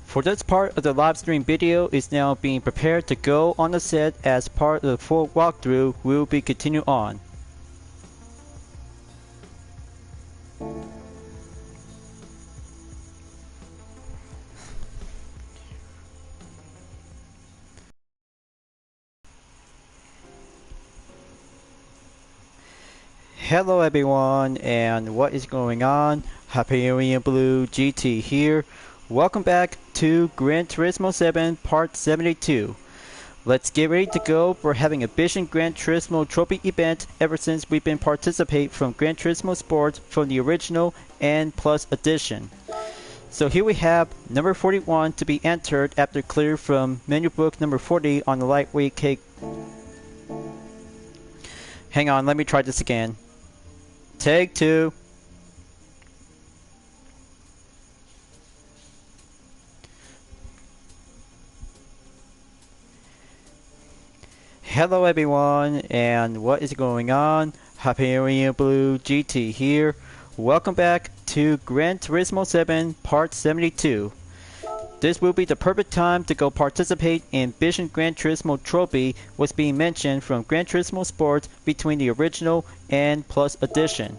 For this part of the live stream video is now being prepared to go on the set as part of the full walkthrough will be continued on. Hello everyone, and what is going on? Hyperion-Blue-GT here. Welcome back to Gran Turismo 7 Part 72. Let's get ready to go. We're having a Vision Gran Turismo trophy event ever since we've been participating from Gran Turismo Sport from the original and Plus edition. So here we have number 41 to be entered after clear from menu book number 40 on the lightweight cake. Hang on, let me try this again. Take two. Hello everyone, and what is going on? Hyperion-Blue-GT here. Welcome back to Gran Turismo 7 Part 72. This will be the perfect time to go participate in Vision Gran Turismo Trophy, was being mentioned from Gran Turismo Sport between the original and Plus edition.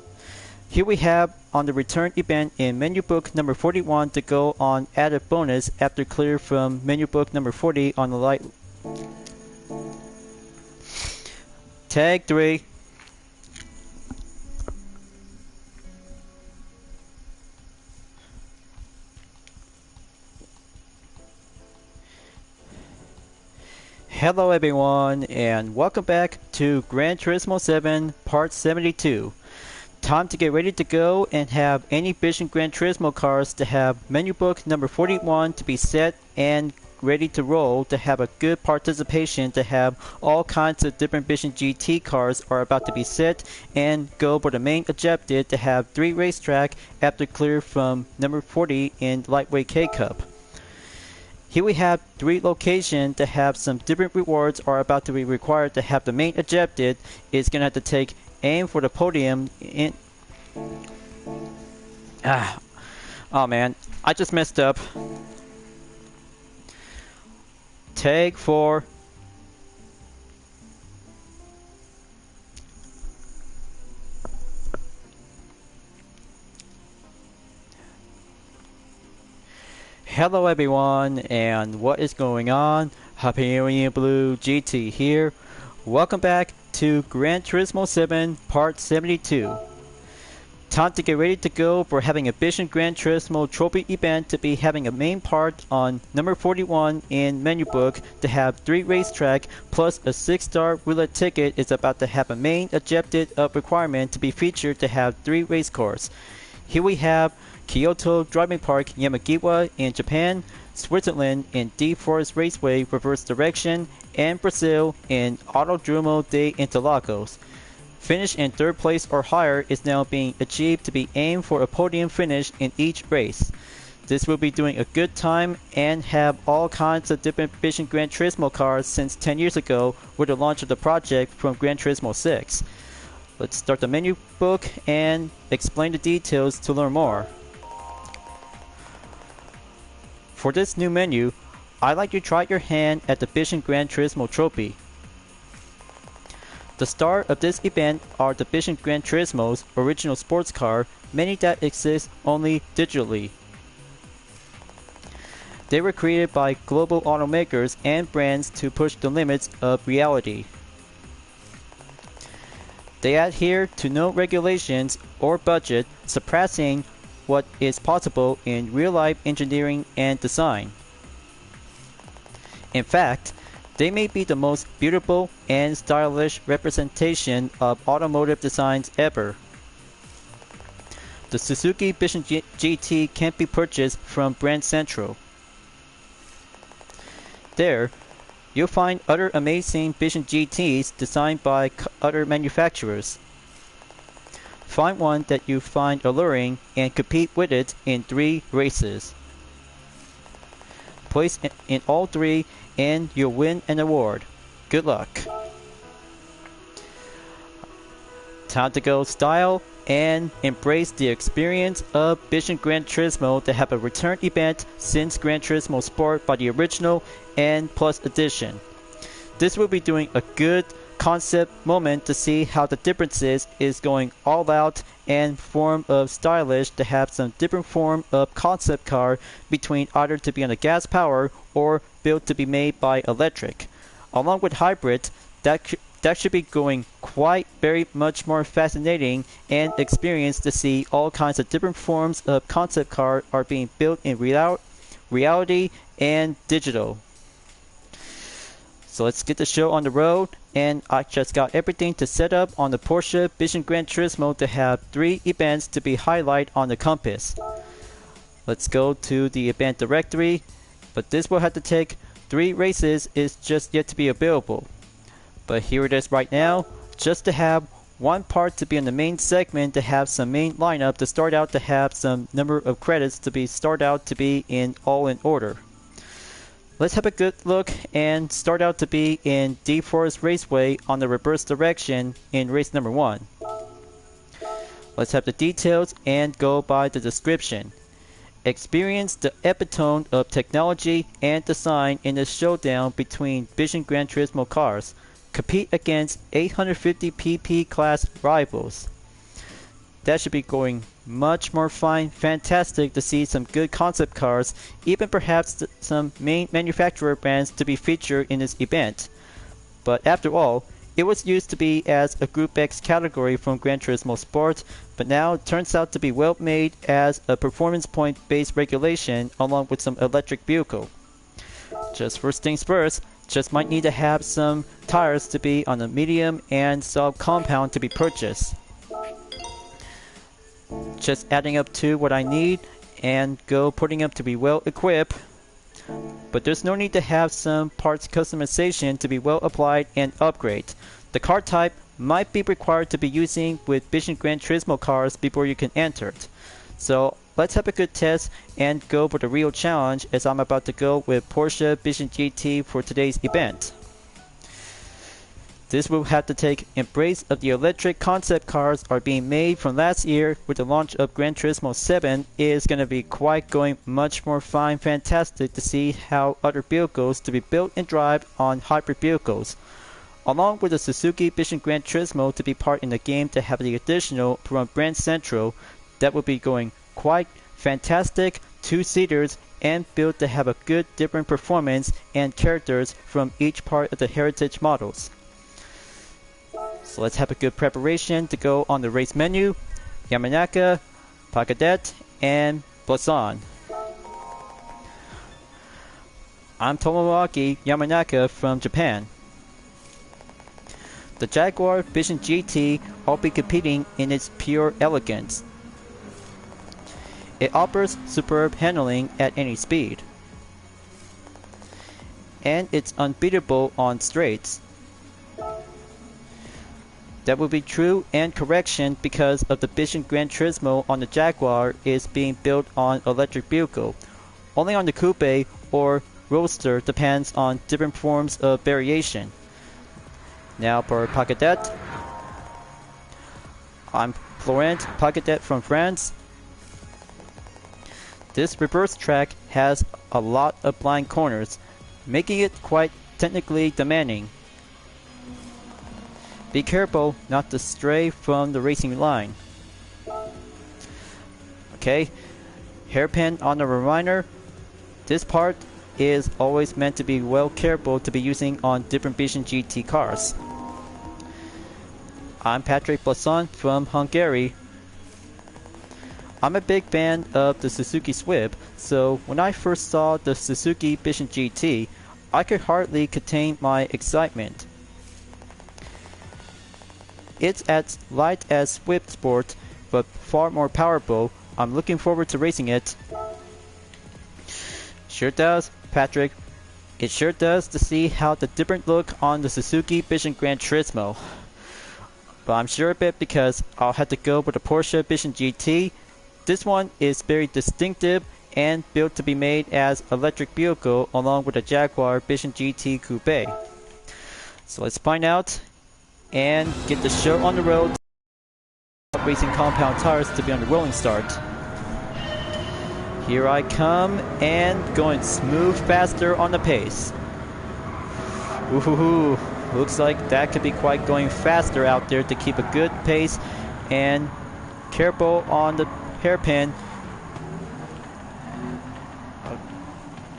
Here we have on the return event in menu book number 41 to go on added bonus after clear from menu book number 40 on the light. Tag 3. Hello everyone, and welcome back to Gran Turismo 7 Part 72. Time to get ready to go and have any Vision Gran Turismo cars to have menu book number 41 to be set and ready to roll, to have a good participation, to have all kinds of different Vision GT cars are about to be set and go for the main objective to have 3 racetrack after clear from number 40 in lightweight K Cup. Here we have 3 locations to have some different rewards are about to be required to have the main objective is going to have to take aim for the podium in... Oh man, I just messed up. Take 4. Hello everyone, and what is going on? Hyperion-Blue-GT here. Welcome back to Gran Turismo 7 Part 72. Time to get ready to go for having a Vision Gran Turismo Trophy event to be having a main part on number 41 in menu book to have 3 racetrack plus a 6-star roulette ticket is about to have a main objective of requirement to be featured to have 3 race cars. Here we have Kyoto Driving Park Yamagiwa in Japan, Switzerland in D Forest Raceway reverse direction, and Brazil in Autodromo de Interlagos. Finish in 3rd place or higher is now being achieved to be aimed for a podium finish in each race. This will be doing a good time and have all kinds of different Vision Gran Turismo cars since 10 years ago with the launch of the project from Gran Turismo 6. Let's start the menu book and explain the details to learn more. For this new menu, I'd like you to try your hand at the Vision Gran Turismo Trophy. The star of this event are the Vision Gran Turismo's original sports car, many that exist only digitally. They were created by global automakers and brands to push the limits of reality. They adhere to no regulations or budget, surpassing what is possible in real-life engineering and design. In fact, they may be the most beautiful and stylish representation of automotive designs ever. The Suzuki Vision GT can be purchased from Brand Central. There, you'll find other amazing Vision GTs designed by other manufacturers. Find one that you find alluring and compete with it in 3 races. Place in all 3 and you'll win an award. Good luck. Time to go style and embrace the experience of Vision Gran Turismo to have a return event since Gran Turismo Sport by the original and Plus edition. This will be doing a good concept moment to see how the differences is going all out and form of stylish to have some different form of concept car between either to be on a gas power or built to be made by electric. Along with hybrid, that should be going quite very much more fascinating and experience to see all kinds of different forms of concept car are being built in reality and digital. So let's get the show on the road, and I just got everything to set up on the Porsche Vision Gran Turismo to have 3 events to be highlighted on the compass. Let's go to the event directory, but this will have to take 3 races is just yet to be available. But here it is right now, just to have one part to be in the main segment to have some main lineup to start out to have some number of credits to be start out to be in all in order. Let's have a good look and start out to be in D-Forest Raceway on the reverse direction in race number 1. Let's have the details and go by the description. Experience the epitome of technology and design in the showdown between Vision Gran Turismo cars. Compete against 850 pp class rivals. That should be going much more fun, fantastic to see some good concept cars, even perhaps some main manufacturer brands to be featured in this event. But after all, it was used to be as a Group X category from Gran Turismo Sport, but now it turns out to be well made as a performance point based regulation along with some electric vehicle. Just first things first, just might need to have some tires to be on a medium and soft compound to be purchased. Just adding up to what I need and go putting up to be well equipped. But there's no need to have some parts customization to be well applied and upgrade. The car type might be required to be using with Vision Gran Turismo cars before you can enter it. So let's have a good test and go for the real challenge as I'm about to go with Porsche Vision GT for today's event. This will have to take embrace of the electric concept cars are being made from last year with the launch of Gran Turismo 7 is going to be quite going much more fun, fantastic to see how other vehicles to be built and drive on hybrid vehicles. Along with the Suzuki Vision Gran Turismo to be part in the game to have the additional from Brand Central that will be going quite fantastic 2-seaters and built to have a good different performance and characters from each part of the heritage models. So let's have a good preparation to go on the race menu, Yamanaka, Pagadet, and Busan. I'm Tomoaki Yamanaka from Japan. The Jaguar Vision GT will be competing in its pure elegance. It offers superb handling at any speed. And it's unbeatable on straights. That will be true and correction because of the Vision Gran Turismo on the Jaguar is being built on electric vehicle. Only on the Coupe or Roadster depends on different forms of variation. Now for Pagadet. I'm Florent Pagadet from France. This reverse track has a lot of blind corners, making it quite technically demanding. Be careful not to stray from the racing line. Okay, hairpin on the reminder. This part is always meant to be well careful to be using on different Vision GT cars. I'm Patrick Blasson from Hungary. I'm a big fan of the Suzuki Swift, so when I first saw the Suzuki Vision GT, I could hardly contain my excitement. It's as light as Swift Sport, but far more powerful. I'm looking forward to racing it. Sure does, Patrick. It sure does to see how the different look on the Suzuki Vision Gran Turismo. But I'm sure a bit because I'll have to go with the Porsche Vision GT. This one is very distinctive and built to be made as electric vehicle along with the Jaguar Vision GT Coupe. So let's find out and get the show on the road racing compound tires to be on the rolling start. Here I come, and going smooth faster on the pace. Ooh, looks like that could be quite going faster out there to keep a good pace, and careful on the hairpin.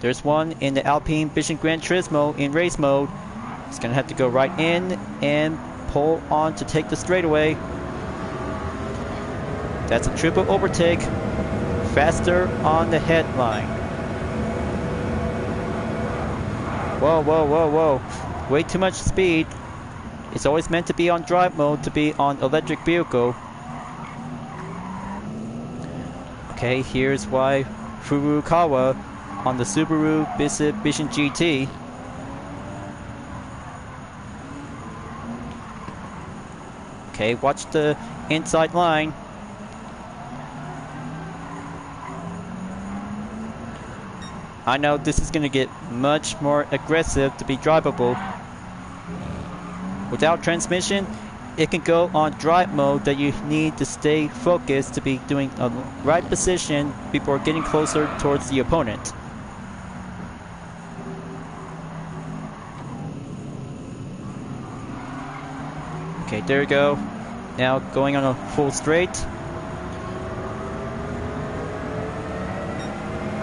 There's one in the Alpine Vision Gran Turismo in race mode. He's gonna have to go right in and pull on to take the straightaway. That's a triple overtake. Faster on the headline. Whoa, whoa, whoa, whoa. Way too much speed. It's always meant to be on drive mode to be on electric vehicle. Okay, here's why Furukawa on the Subaru Vision GT. Okay, watch the inside line. I know this is going to get much more aggressive to be drivable. Without transmission, it can go on drive mode that you need to stay focused to be doing a right position before getting closer towards the opponent. Okay, there we go. Now going on a full straight.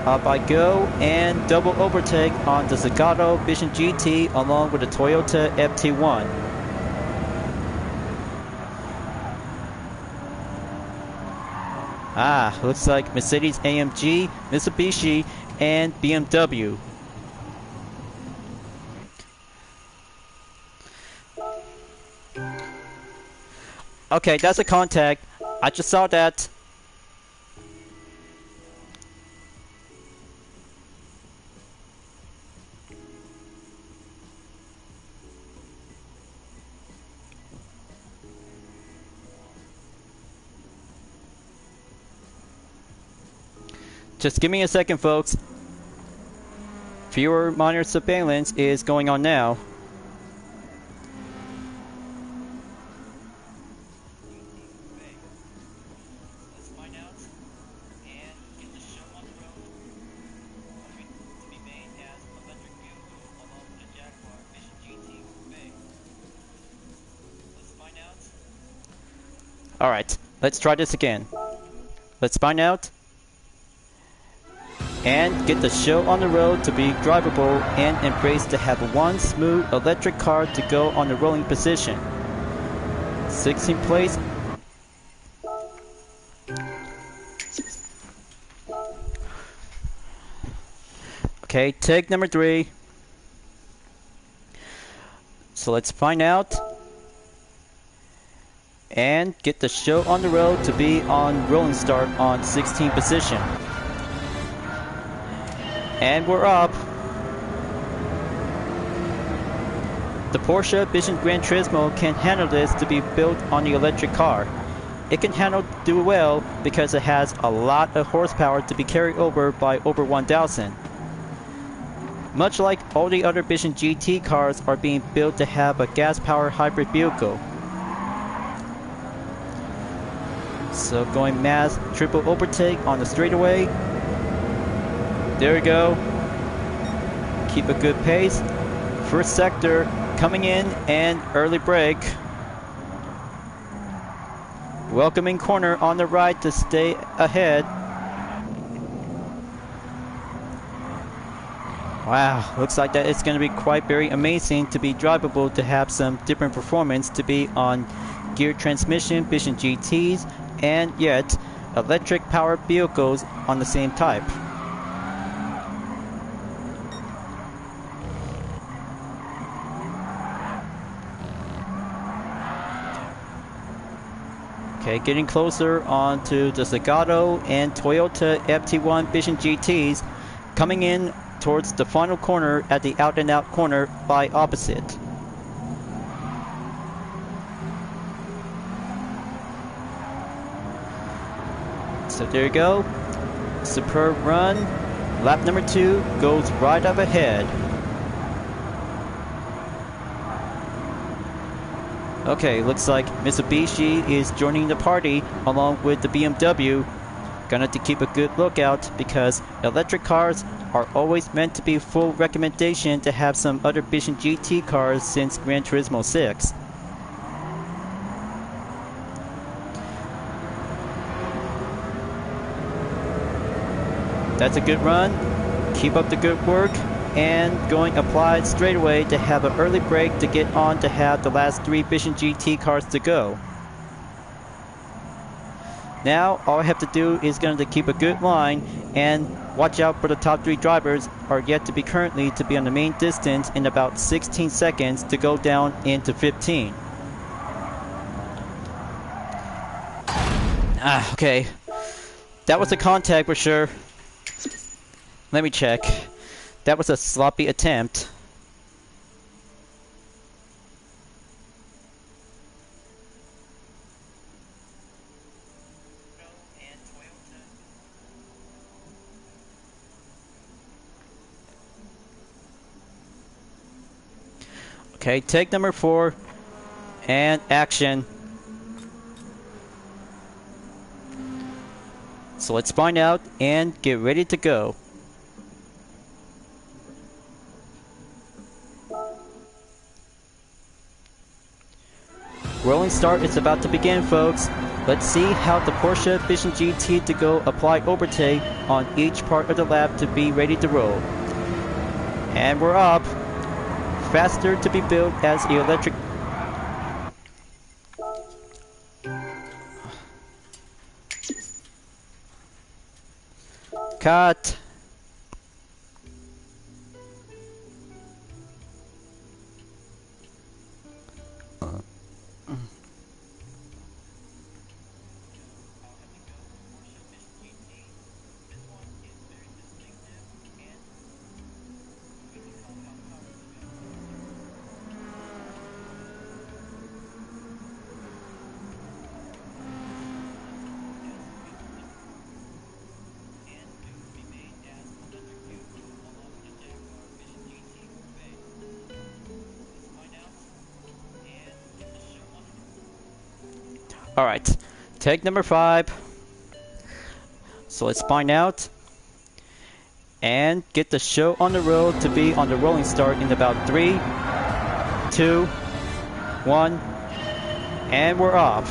Up I go, and double overtake on the Zagato Vision GT along with the Toyota FT1. Ah, looks like Mercedes AMG, Mitsubishi, and BMW. Okay, that's a contact. I just saw that. Just give me a second, folks. Viewer monitor surveillance is going on now. Alright, let's try this again. Let's find out and get the show on the road to be drivable and embrace to have one smooth electric car to go on the rolling position. 16th place. Okay, take number 3. So let's find out and get the show on the road to be on rolling start on 16th position. And we're up. The Porsche Vision Gran Turismo can handle this to be built on the electric car. It can do well because it has a lot of horsepower to be carried over by over 1,000. Much like all the other Vision GT cars are being built to have a gas-powered hybrid vehicle. So going mass triple overtake on the straightaway. There we go. Keep a good pace. First sector coming in and early brake. Welcoming corner on the right to stay ahead. Wow, looks like that it's going to be quite very amazing to be drivable, to have some different performance to be on geared transmission Vision GTs and yet electric powered vehicles on the same type. Okay, getting closer onto the Zagato and Toyota FT1 Vision GTs, coming in towards the final corner at the out and out corner by opposite. So there you go. Superb run. Lap number 2 goes right up ahead. Okay, looks like Mitsubishi is joining the party along with the BMW. Gonna have to keep a good lookout because electric cars are always meant to be full recommendation to have some other Vision GT cars since Gran Turismo 6. That's a good run. Keep up the good work. And going applied straight away to have an early break to get on to have the last 3 Vision GT cars to go. Now all I have to do is going to keep a good line and watch out for the top 3 drivers are yet to be currently to be on the main distance in about 16 seconds to go down into 15. Okay. That was a contact for sure. Let me check. That was a sloppy attempt. Okay, take number 4 and action. So let's find out and get ready to go. Rolling start is about to begin, folks. Let's see how the Porsche Vision GT to go apply overtake on each part of the lap to be ready to roll. And we're up. Faster to be built as the electric... Cut. Alright, take number 5. So let's find out and get the show on the road to be on the rolling start in about 3, 2, 1, and we're off.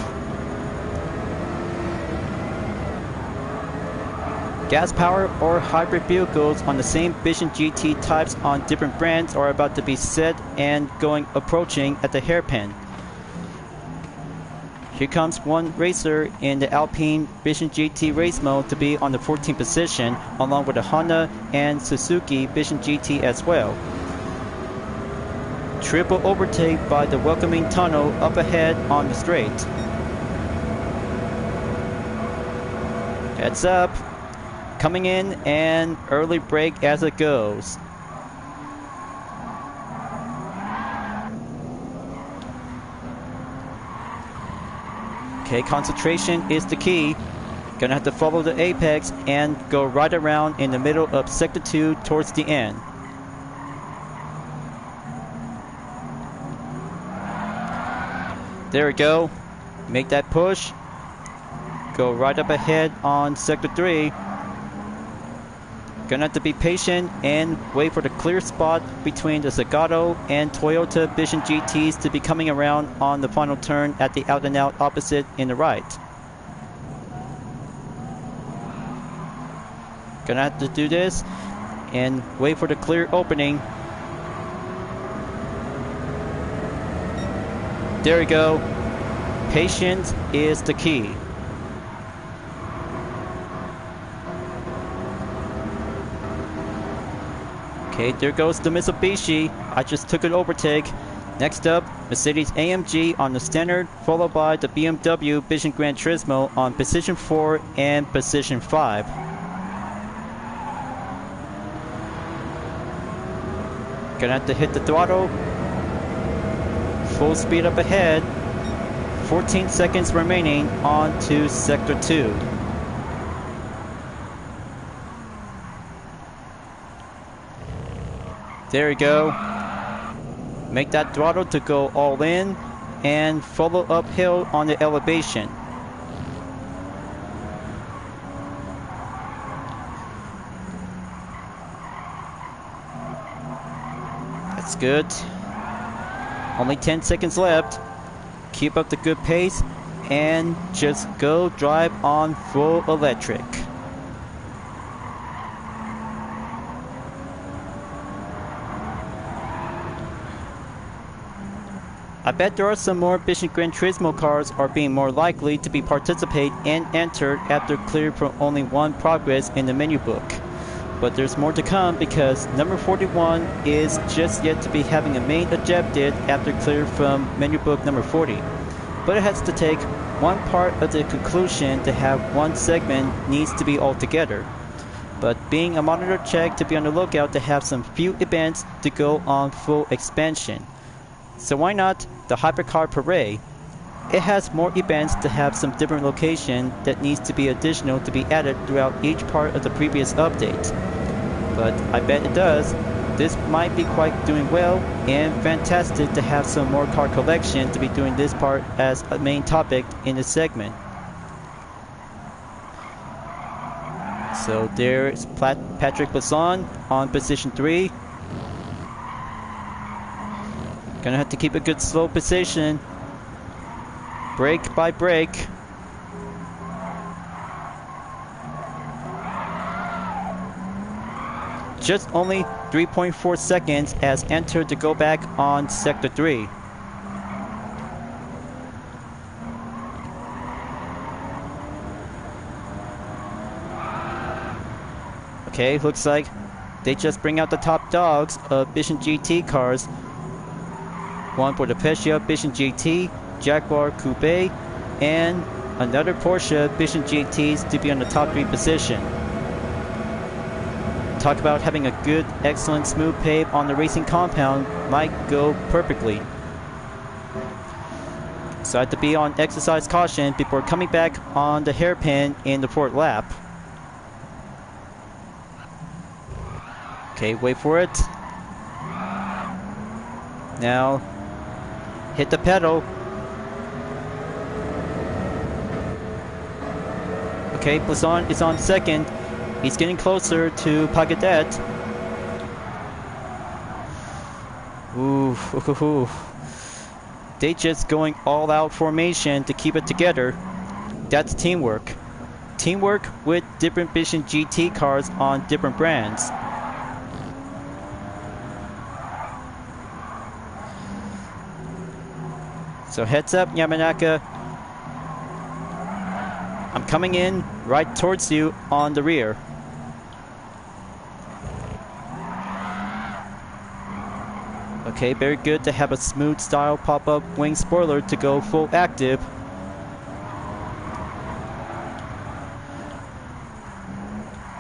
Gas power or hybrid vehicles on the same Vision GT types on different brands are about to be set and approaching at the hairpin. Here comes one racer in the Alpine Vision GT race mode to be on the 14th position, along with the Honda and Suzuki Vision GT as well. Triple overtake by the welcoming tunnel up ahead on the straight. Heads up, coming in and early break as it goes. Okay, concentration is the key. Gonna have to follow the apex and go right around in the middle of sector 2 towards the end. There we go. Make that push. Go right up ahead on sector 3. Gonna have to be patient and wait for the clear spot between the Zagato and Toyota Vision GTs to be coming around on the final turn at the out and out opposite in the right. Gonna have to do this and wait for the clear opening. There we go. Patience is the key. Okay, there goes the Mitsubishi. I just took an overtake. Next up, Mercedes AMG on the standard, followed by the BMW Vision Gran Turismo on position 4 and position 5. Gonna have to hit the throttle. Full speed up ahead. 14 seconds remaining on to sector 2. There we go. Make that throttle to go all in and follow uphill on the elevation. That's good. Only 10 seconds left. Keep up the good pace and just go drive on full electric. I bet there are some more efficient Gran Turismo cars are being more likely to be participate and entered after clear from only one progress in the menu book. But there's more to come because number 41 is just yet to be having a main objective after clear from menu book number 40. But it has to take one part of the conclusion to have one segment needs to be all together. But being a monitor check to be on the lookout to have some few events to go on full expansion. So why not the Hypercar Parade? It has more events to have some different location that needs to be additional to be added throughout each part of the previous update. But I bet it does. This might be quite doing well and fantastic to have some more car collection to be doing this part as a main topic in this segment. So there's Patrick Basson on position 3. Gonna have to keep a good slow position. Brake by brake. Just only 3.4 seconds as entered to go back on sector 3. Okay, looks like they just bring out the top dogs of Vision GT cars. One for the Peugeot Vision GT, Jaguar Coupe, and another Porsche Vision GTs to be on the top 3 position. Talk about having a good, excellent, smooth pave on the racing compound might go perfectly. So I have to be on exercise caution before coming back on the hairpin in the 4th lap. Okay, wait for it. Now, hit the pedal. Okay, Blasson is on second. He's getting closer to Pagadet. Ooh. They just going all out formation to keep it together. That's teamwork. Teamwork with different Vision GT cars on different brands. So heads up, Yamanaka. I'm coming in right towards you on the rear. Okay, very good to have a smooth style pop-up wing spoiler to go full active.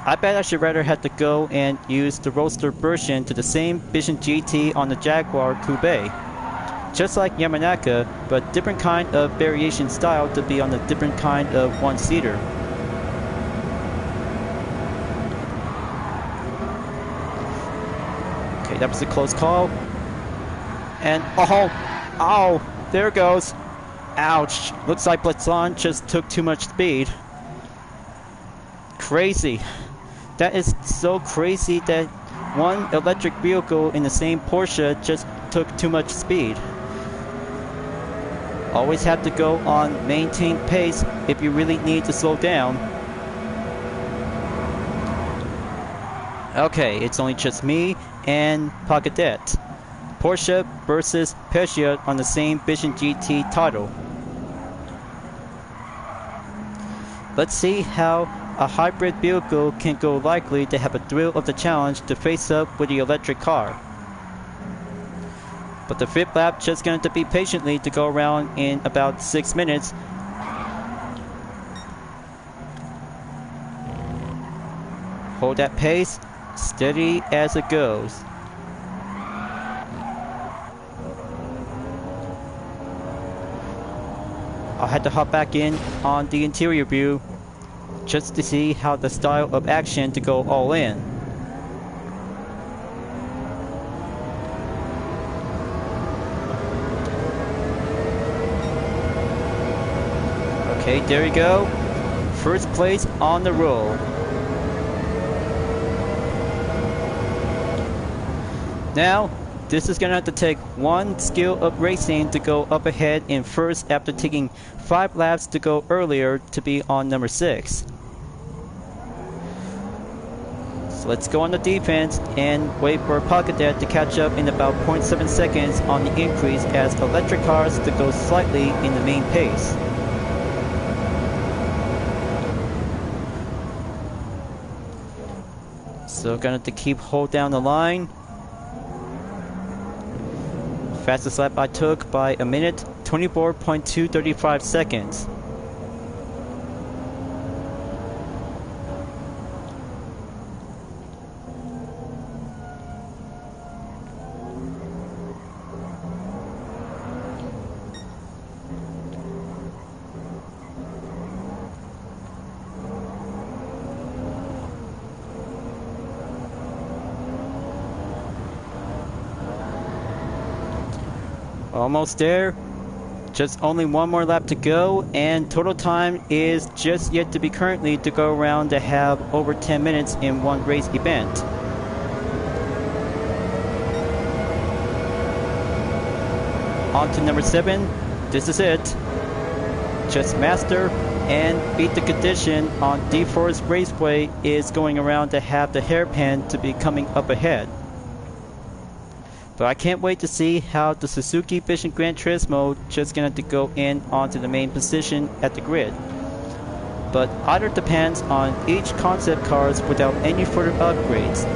I bet I should rather have to go and use the Roadster version to the same Vision GT on the Jaguar Coupe. Just like Yamanaka, but different kind of variation style to be on a different kind of one-seater. Okay, that was a close call. And oh, there it goes. Ouch. Looks like Blasson just took too much speed. Crazy. That is so crazy that one electric vehicle in the same Porsche just took too much speed. Always have to go on maintained pace if you really need to slow down. Okay, it's only just me and Pagadet. Porsche versus Peugeot on the same Vision GT title. Let's see how a hybrid vehicle can go likely to have a thrill of the challenge to face up with the electric car. But the 5th lap just going to be patiently to go around in about 6 minutes. Hold that pace, steady as it goes. I had to hop back in on the interior view just to see how the style of action to go all in. Okay, there you go. First place on the roll. Now, this is gonna have to take one skill of racing to go up ahead in first after taking 5 laps to go earlier to be on number 6. So let's go on the defense and wait for Pocket Dad to catch up in about 0.7 seconds on the increase as electric cars to go slightly in the main pace. So gonna have to keep hold down the line. Fastest lap I took by a minute, 24.235 seconds. Almost there. Just only one more lap to go, and total time is just yet to be currently to go around to have over 10 minutes in one race event. On to number 7. This is it. Just master and beat the condition on D-Force Raceway is going around to have the hairpin to be coming up ahead. But I can't wait to see how the Suzuki Vision Gran Turismo just gonna have to go in onto the main position at the grid. But either depends on each concept cars without any further upgrades.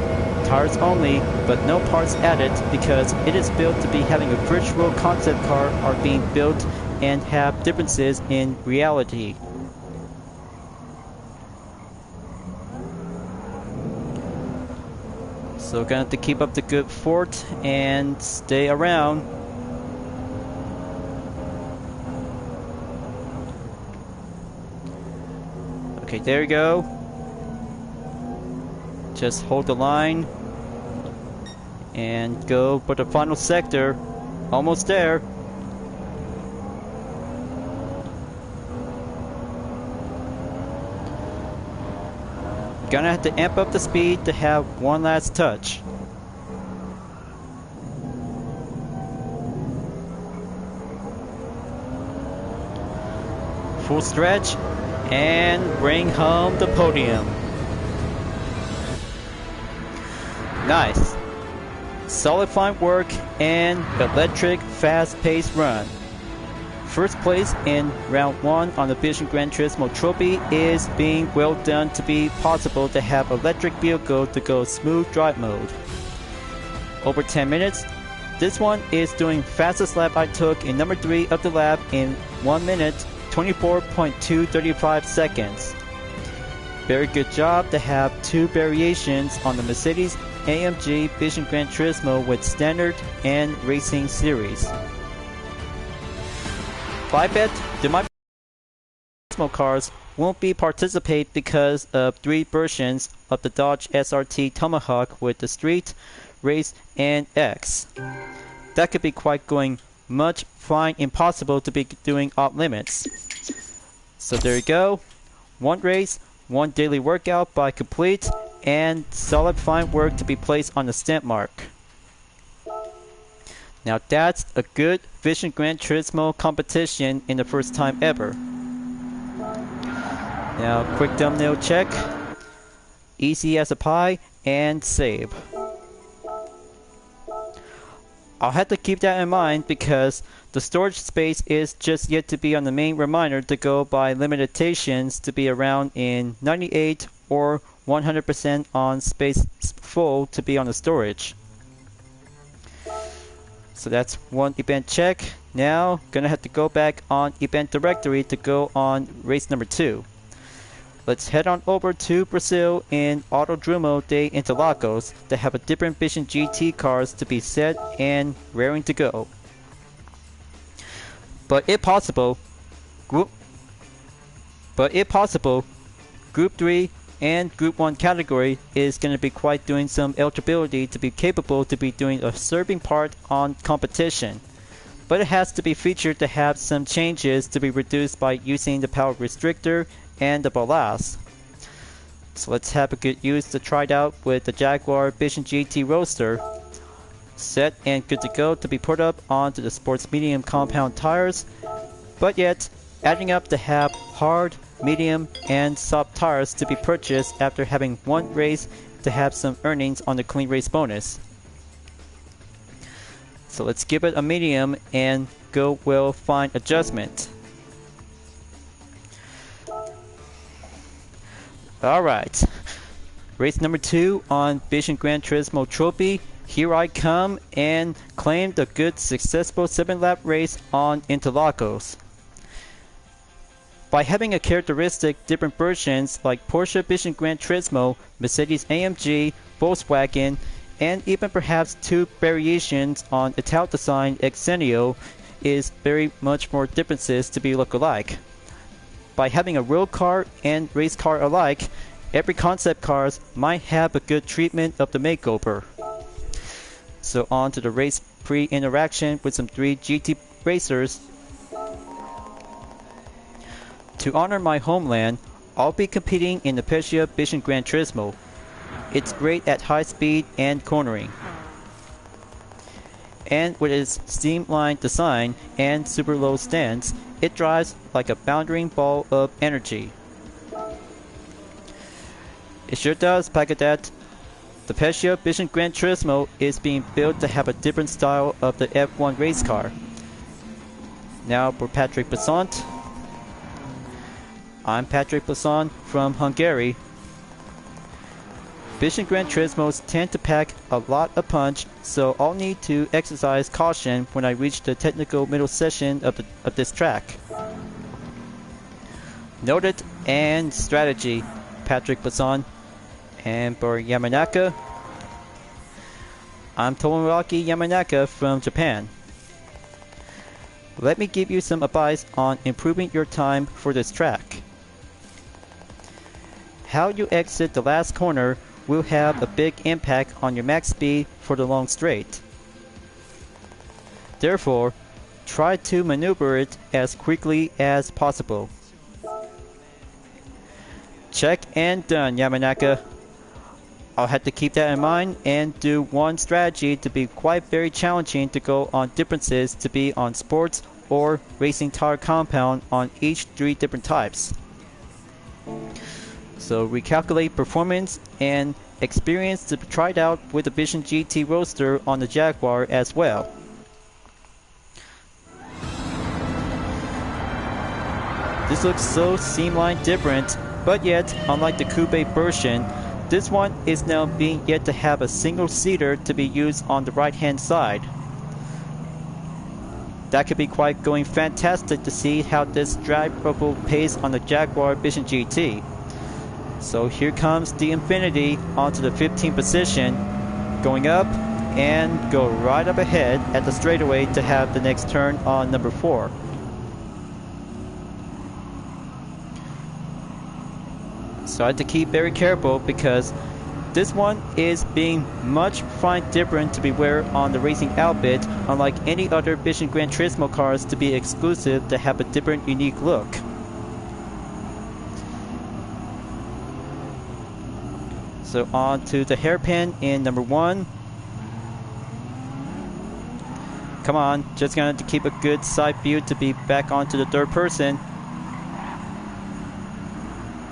Tires only, but no parts added because it is built to be having a virtual concept car are being built and have differences in reality. So gonna have to keep up the good fort and stay around. Okay, there you go. Just hold the line and go for the final sector. Almost there. Gonna have to amp up the speed to have one last touch. Full stretch and bring home the podium. Nice. Solid fine work and electric fast-paced run. First place in round 1 on the Vision Gran Turismo Trophy is being well done to be possible to have electric vehicle to go smooth drive mode. Over 10 minutes. This one is doing fastest lap I took in number 3 of the lap in 1 minute, 24.235 seconds. Very good job to have 2 variations on the Mercedes AMG Vision Gran Turismo with Standard and Racing Series. I bet the Turismo cars won't be participate because of 3 versions of the Dodge SRT Tomahawk with the Street, Race, and X. That could be quite going much flying impossible to be doing off limits. So there you go. 1 race, 1 daily workout by complete, and solid fine work to be placed on the stamp mark. Now that's a good Vision Gran Turismo competition in the first time ever. Now quick thumbnail check. Easy as a pie and save. I'll have to keep that in mind because the storage space is just yet to be on the main reminder to go by limitations to be around in 98 or 100% on space full to be on the storage. So that's 1 event check. Now gonna have to go back on event directory to go on race number 2. Let's head on over to Brazil in Autodromo de Interlagos to have a different Vision GT cars to be set and raring to go. But if possible, Group 3 and Group 1 category is going to be quite doing some eligibility to be capable to be doing a serving part on competition. but it has to be featured to have some changes to be reduced by using the power restrictor and the ballast. So let's have a good use to try it out with the Jaguar Vision GT Roadster. Set and good to go to be put up onto the sports medium compound tires, but yet adding up to have hard, medium, and soft tires to be purchased after having one race to have some earnings on the clean race bonus. So let's give it a medium and go with fine adjustment. Alright, race number 2 on Vision Gran Turismo Trophy. Here I come and claimed a good successful 7-lap race on Interlagos. By having a characteristic different versions like Porsche Vision Gran Turismo, Mercedes-AMG, Volkswagen, and even perhaps 2 variations on Ital Design Xenio is very much more differences to be look alike. By having a real car and race car alike, every concept cars might have a good treatment of the makeover. So on to the race pre-interaction with some 3 GT racers. To honor my homeland, I'll be competing in the Porsche Vision Gran Turismo. It's great at high speed and cornering. And with its streamlined design and super low stance, it drives like a bounding ball of energy. It sure does, Pagadet. The Porsche Vision Gran Turismo is being built to have a different style of the F1 race car. Now for Patrick Besant. I'm Patrick Besant from Hungary. Vision Gran Turismos tend to pack a lot of punch, so I'll need to exercise caution when I reach the technical middle section of this track. Noted and strategy, Patrick Besant. And for Yamanaka, I'm Tomoaki Yamanaka from Japan. Let me give you some advice on improving your time for this track. How you exit the last corner will have a big impact on your max speed for the long straight. Therefore, try to maneuver it as quickly as possible. Check and done, Yamanaka. I'll have to keep that in mind and do one strategy to be quite very challenging to go on differences to be on sports or racing tire compound on each 3 different types. So recalculate performance and experience to be tried out with the Vision GT Roadster on the Jaguar as well. This looks so streamlined different, but yet unlike the coupe version, this one is now being yet to have a single seater to be used on the right hand side. That could be quite going fantastic to see how this drivable pace on the Jaguar Vision GT. So here comes the Infinity onto the 15th position, going up and go right up ahead at the straightaway to have the next turn on number 4. So I had to keep very careful because this one is being much fine different to be wear on the racing outfit, unlike any other Vision Gran Turismo cars to be exclusive to have a different unique look. So on to the hairpin in number 1. Come on, just gonna have to keep a good side view to be back onto the 3rd person.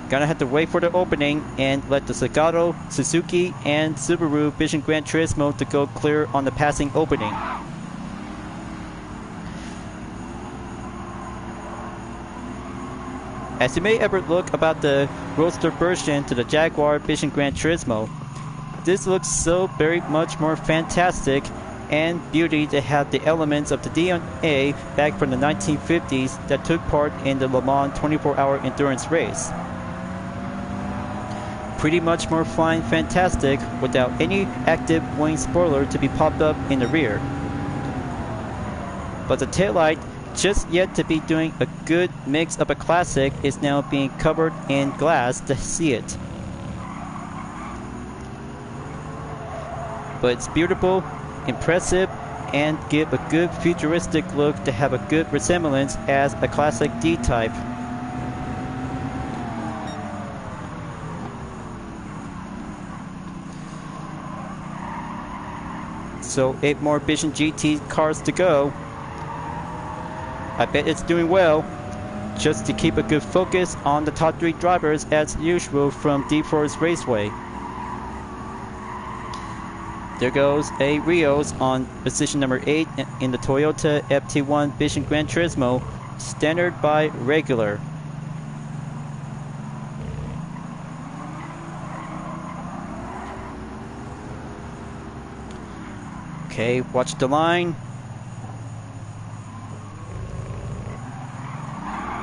Gonna have to wait for the opening and let the Zagato, Suzuki, and Subaru Vision Gran Turismo to go clear on the passing opening. As you may ever look about the Roadster version to the Jaguar Vision Gran Turismo, this looks so very much more fantastic and beauty to have the elements of the DNA back from the 1950s that took part in the Le Mans 24-hour endurance race. Pretty much more flying fantastic without any active wing spoiler to be popped up in the rear. But the taillight, just yet to be doing a good mix of a classic, is now being covered in glass to see it. But it's beautiful, impressive, and give a good futuristic look to have a good resemblance as a classic D-Type. So 8 more Vision GT cars to go. I bet it's doing well. Just to keep a good focus on the top 3 drivers as usual from D-Force Raceway. There goes a Rios on position number 8 in the Toyota FT1 Vision Gran Turismo, standard by regular. Okay, watch the line.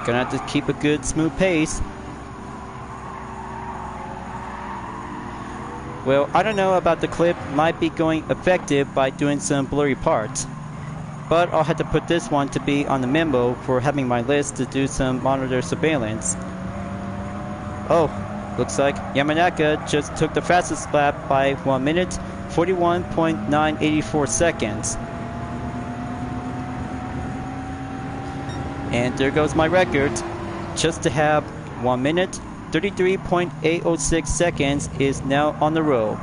Gonna have to keep a good smooth pace. Well, I don't know about the clip, might be going effective by doing some blurry parts. But I'll have to put this one to be on the memo for having my list to do some monitor surveillance. Oh, looks like Yamanaka just took the fastest lap by 1 minute, 41.984 seconds. And there goes my record. Just to have 1 minute, 33.806 seconds is now on the roll.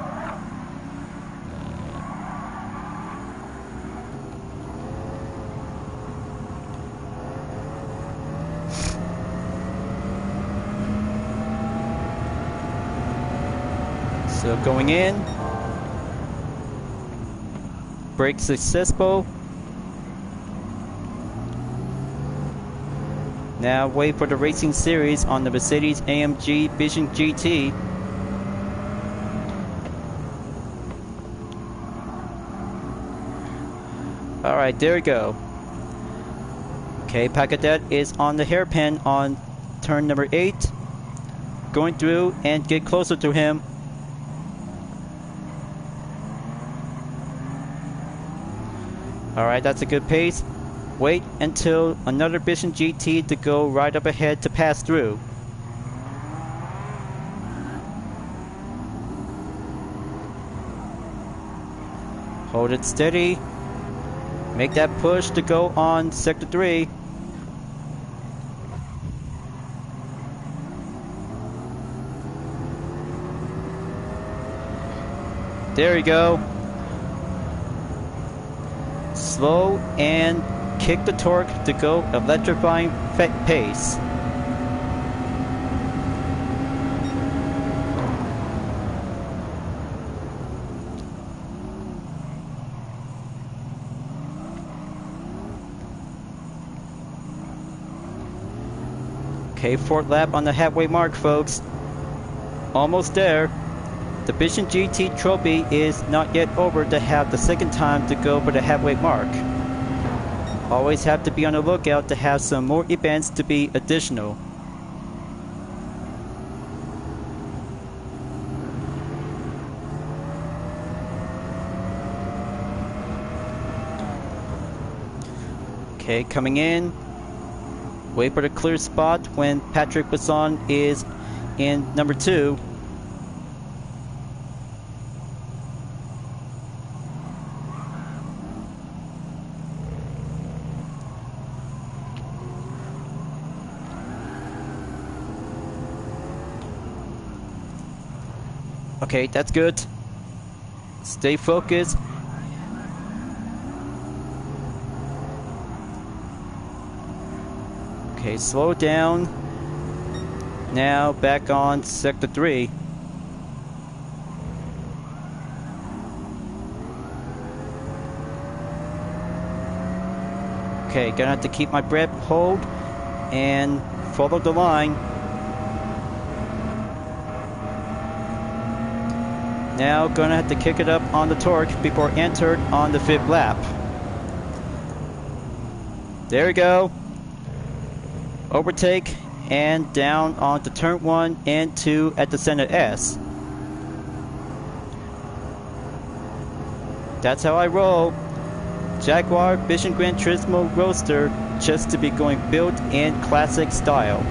So going in, brake successful. Now wait for the racing series on the Mercedes-AMG Vision GT. Alright, there we go. Okay, Pacadet is on the hairpin on turn number 8. Going through and get closer to him. Alright, that's a good pace. Wait until another Vision GT to go right up ahead to pass through. Hold it steady. Make that push to go on Sector 3. There you go. Slow and kick the torque to go electrifying pace. Okay, 4th lap on the halfway mark, folks. Almost there. The Vision GT trophy is not yet over to have the 2nd time to go for the halfway mark. Always have to be on the lookout to have some more events to be additional. Okay, coming in. Wait for the clear spot when Patrick Basson is in number 2. Okay, that's good. Stay focused. Okay, slow down. Now back on Sector 3. Okay, gonna have to keep my breath, hold, and follow the line. Now gonna have to kick it up on the torque before entered on the 5th lap. There we go. Overtake and down onto turn 1 and 2 at the center S. That's how I roll. Jaguar Vision Gran Turismo Roadster, just to be going built in classic style.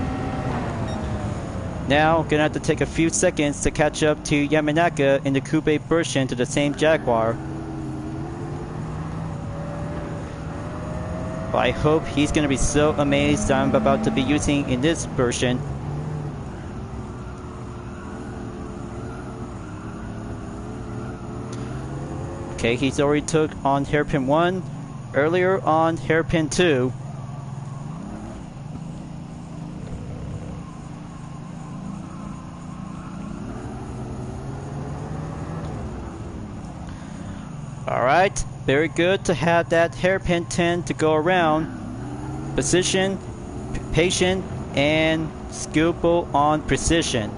Now, gonna have to take a few seconds to catch up to Yamanaka in the coupe version to the same Jaguar. but I hope he's gonna be so amazed that I'm about to be using in this version. Okay, he's already took on hairpin 1, earlier on hairpin 2. Alright, very good to have that hairpin 10 to go around. Position, patient, and skillful on precision.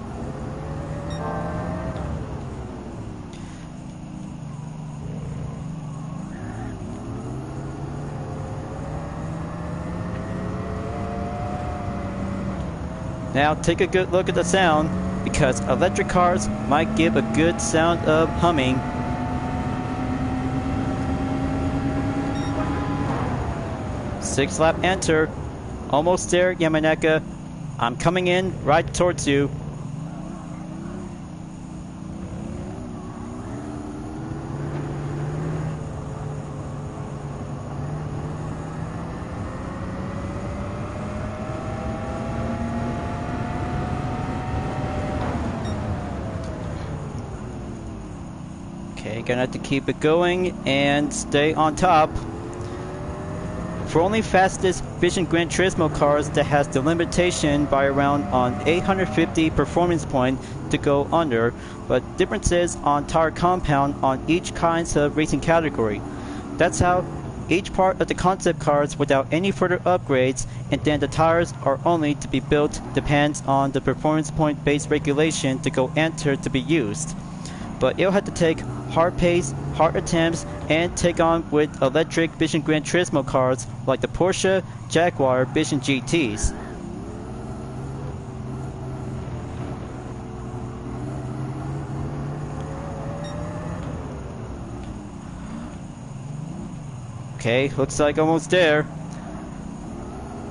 Now take a good look at the sound, because electric cars might give a good sound of humming. Six lap enter. Almost there, Yamanaka. I'm coming in right towards you. Okay, gonna have to keep it going and stay on top. For only fastest Vision Gran Turismo cars that has the limitation by around on 850 performance point to go under, but differences on tire compound on each kinds of racing category. That's how each part of the concept cars without any further upgrades, and then the tires are only to be built depends on the performance point based regulation to go enter to be used. But it'll have to take hard pace, hard attempts, and take on with electric Vision Gran Turismo cars like the Porsche, Jaguar, Vision GTs. Okay, looks like almost there.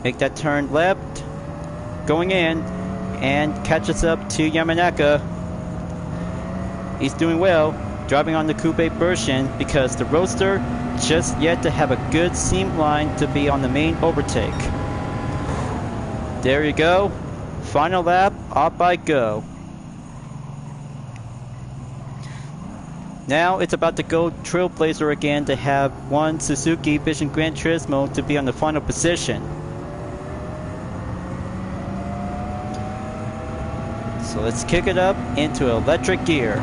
Make that turn left, going in, and catch us up to Yamanaka. He's doing well, driving on the coupe version because the Roadster just yet to have a good seam line to be on the main overtake. There you go. Final lap, off I go. Now it's about to go Trailblazer again to have one Suzuki Vision Gran Turismo to be on the final position. So let's kick it up into electric gear.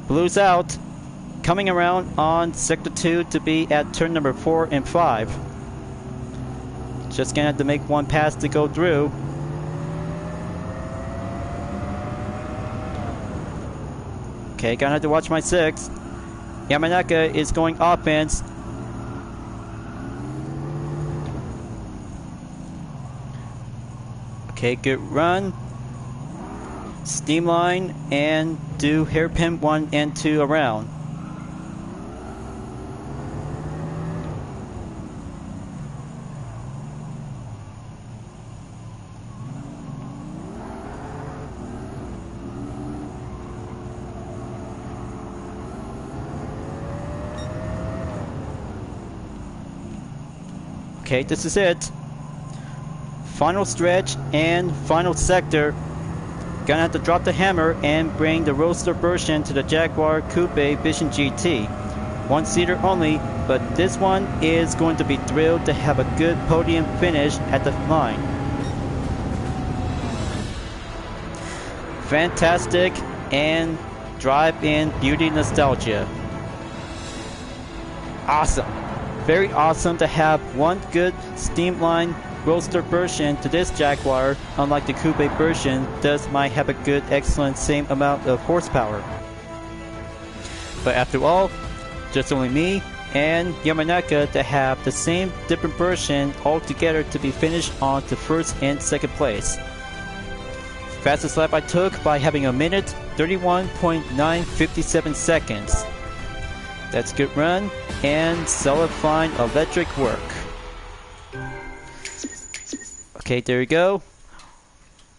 Blue's out, coming around on sector 2 to be at turn number 4 and 5. Just gonna have to make one pass to go through. Okay, gonna have to watch my 6. Yamanaka is going offense. Okay, good run. Steam line and do hairpin 1 and 2 around. Okay, this is it. Final stretch and final sector. Gonna have to drop the hammer and bring the Roadster version to the Jaguar Coupe Vision GT. One seater only, but this one is going to be thrilled to have a good podium finish at the line. Fantastic and drive-in beauty nostalgia. Awesome. Very awesome to have one good streamlined Roadster version to this Jaguar, unlike the coupe version, does might have a good, excellent same amount of horsepower. But after all, just only me and Yamanaka to have the same different version altogether to be finished on to first and second place. Fastest lap I took by having a minute 31.957 seconds. That's good run and solid fine electric work. Okay, there you go.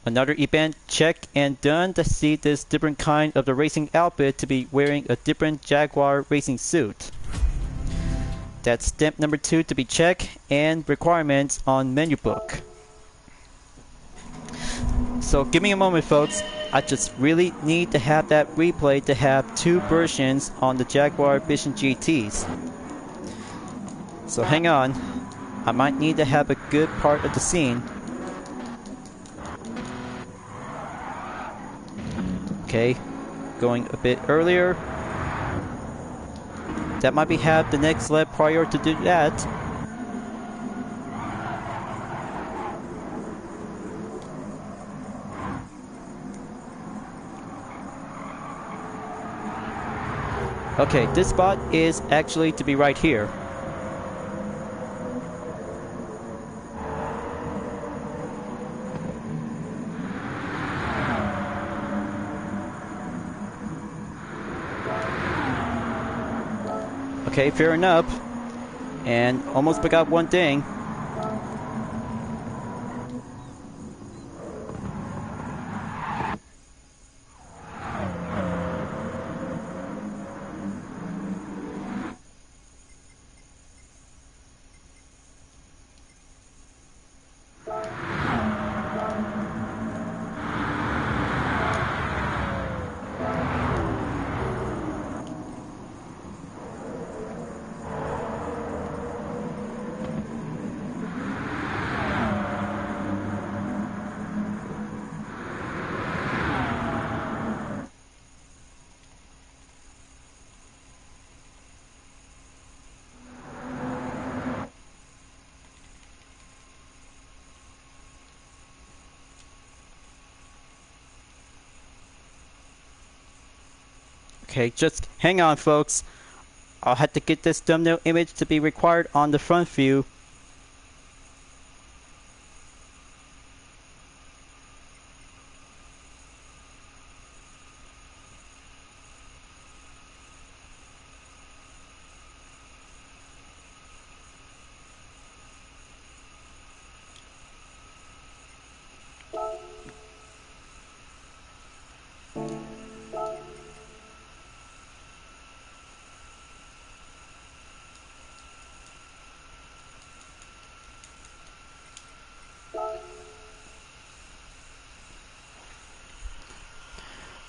Another event checked and done to see this different kind of the racing outfit to be wearing a different Jaguar racing suit. That's step number 2 to be checked, and requirements on menu book. So give me a moment, folks. I just really need to have that replay to have 2 versions on the Jaguar Vision GTs. So hang on. I might need to have a good part of the scene. Okay, going a bit earlier. That might be have the next lap prior to do that. Okay, this spot is actually to be right here. Okay, fair enough. And almost forgot one thing. Okay, just hang on, folks. I'll have to get this thumbnail image to be required on the front view.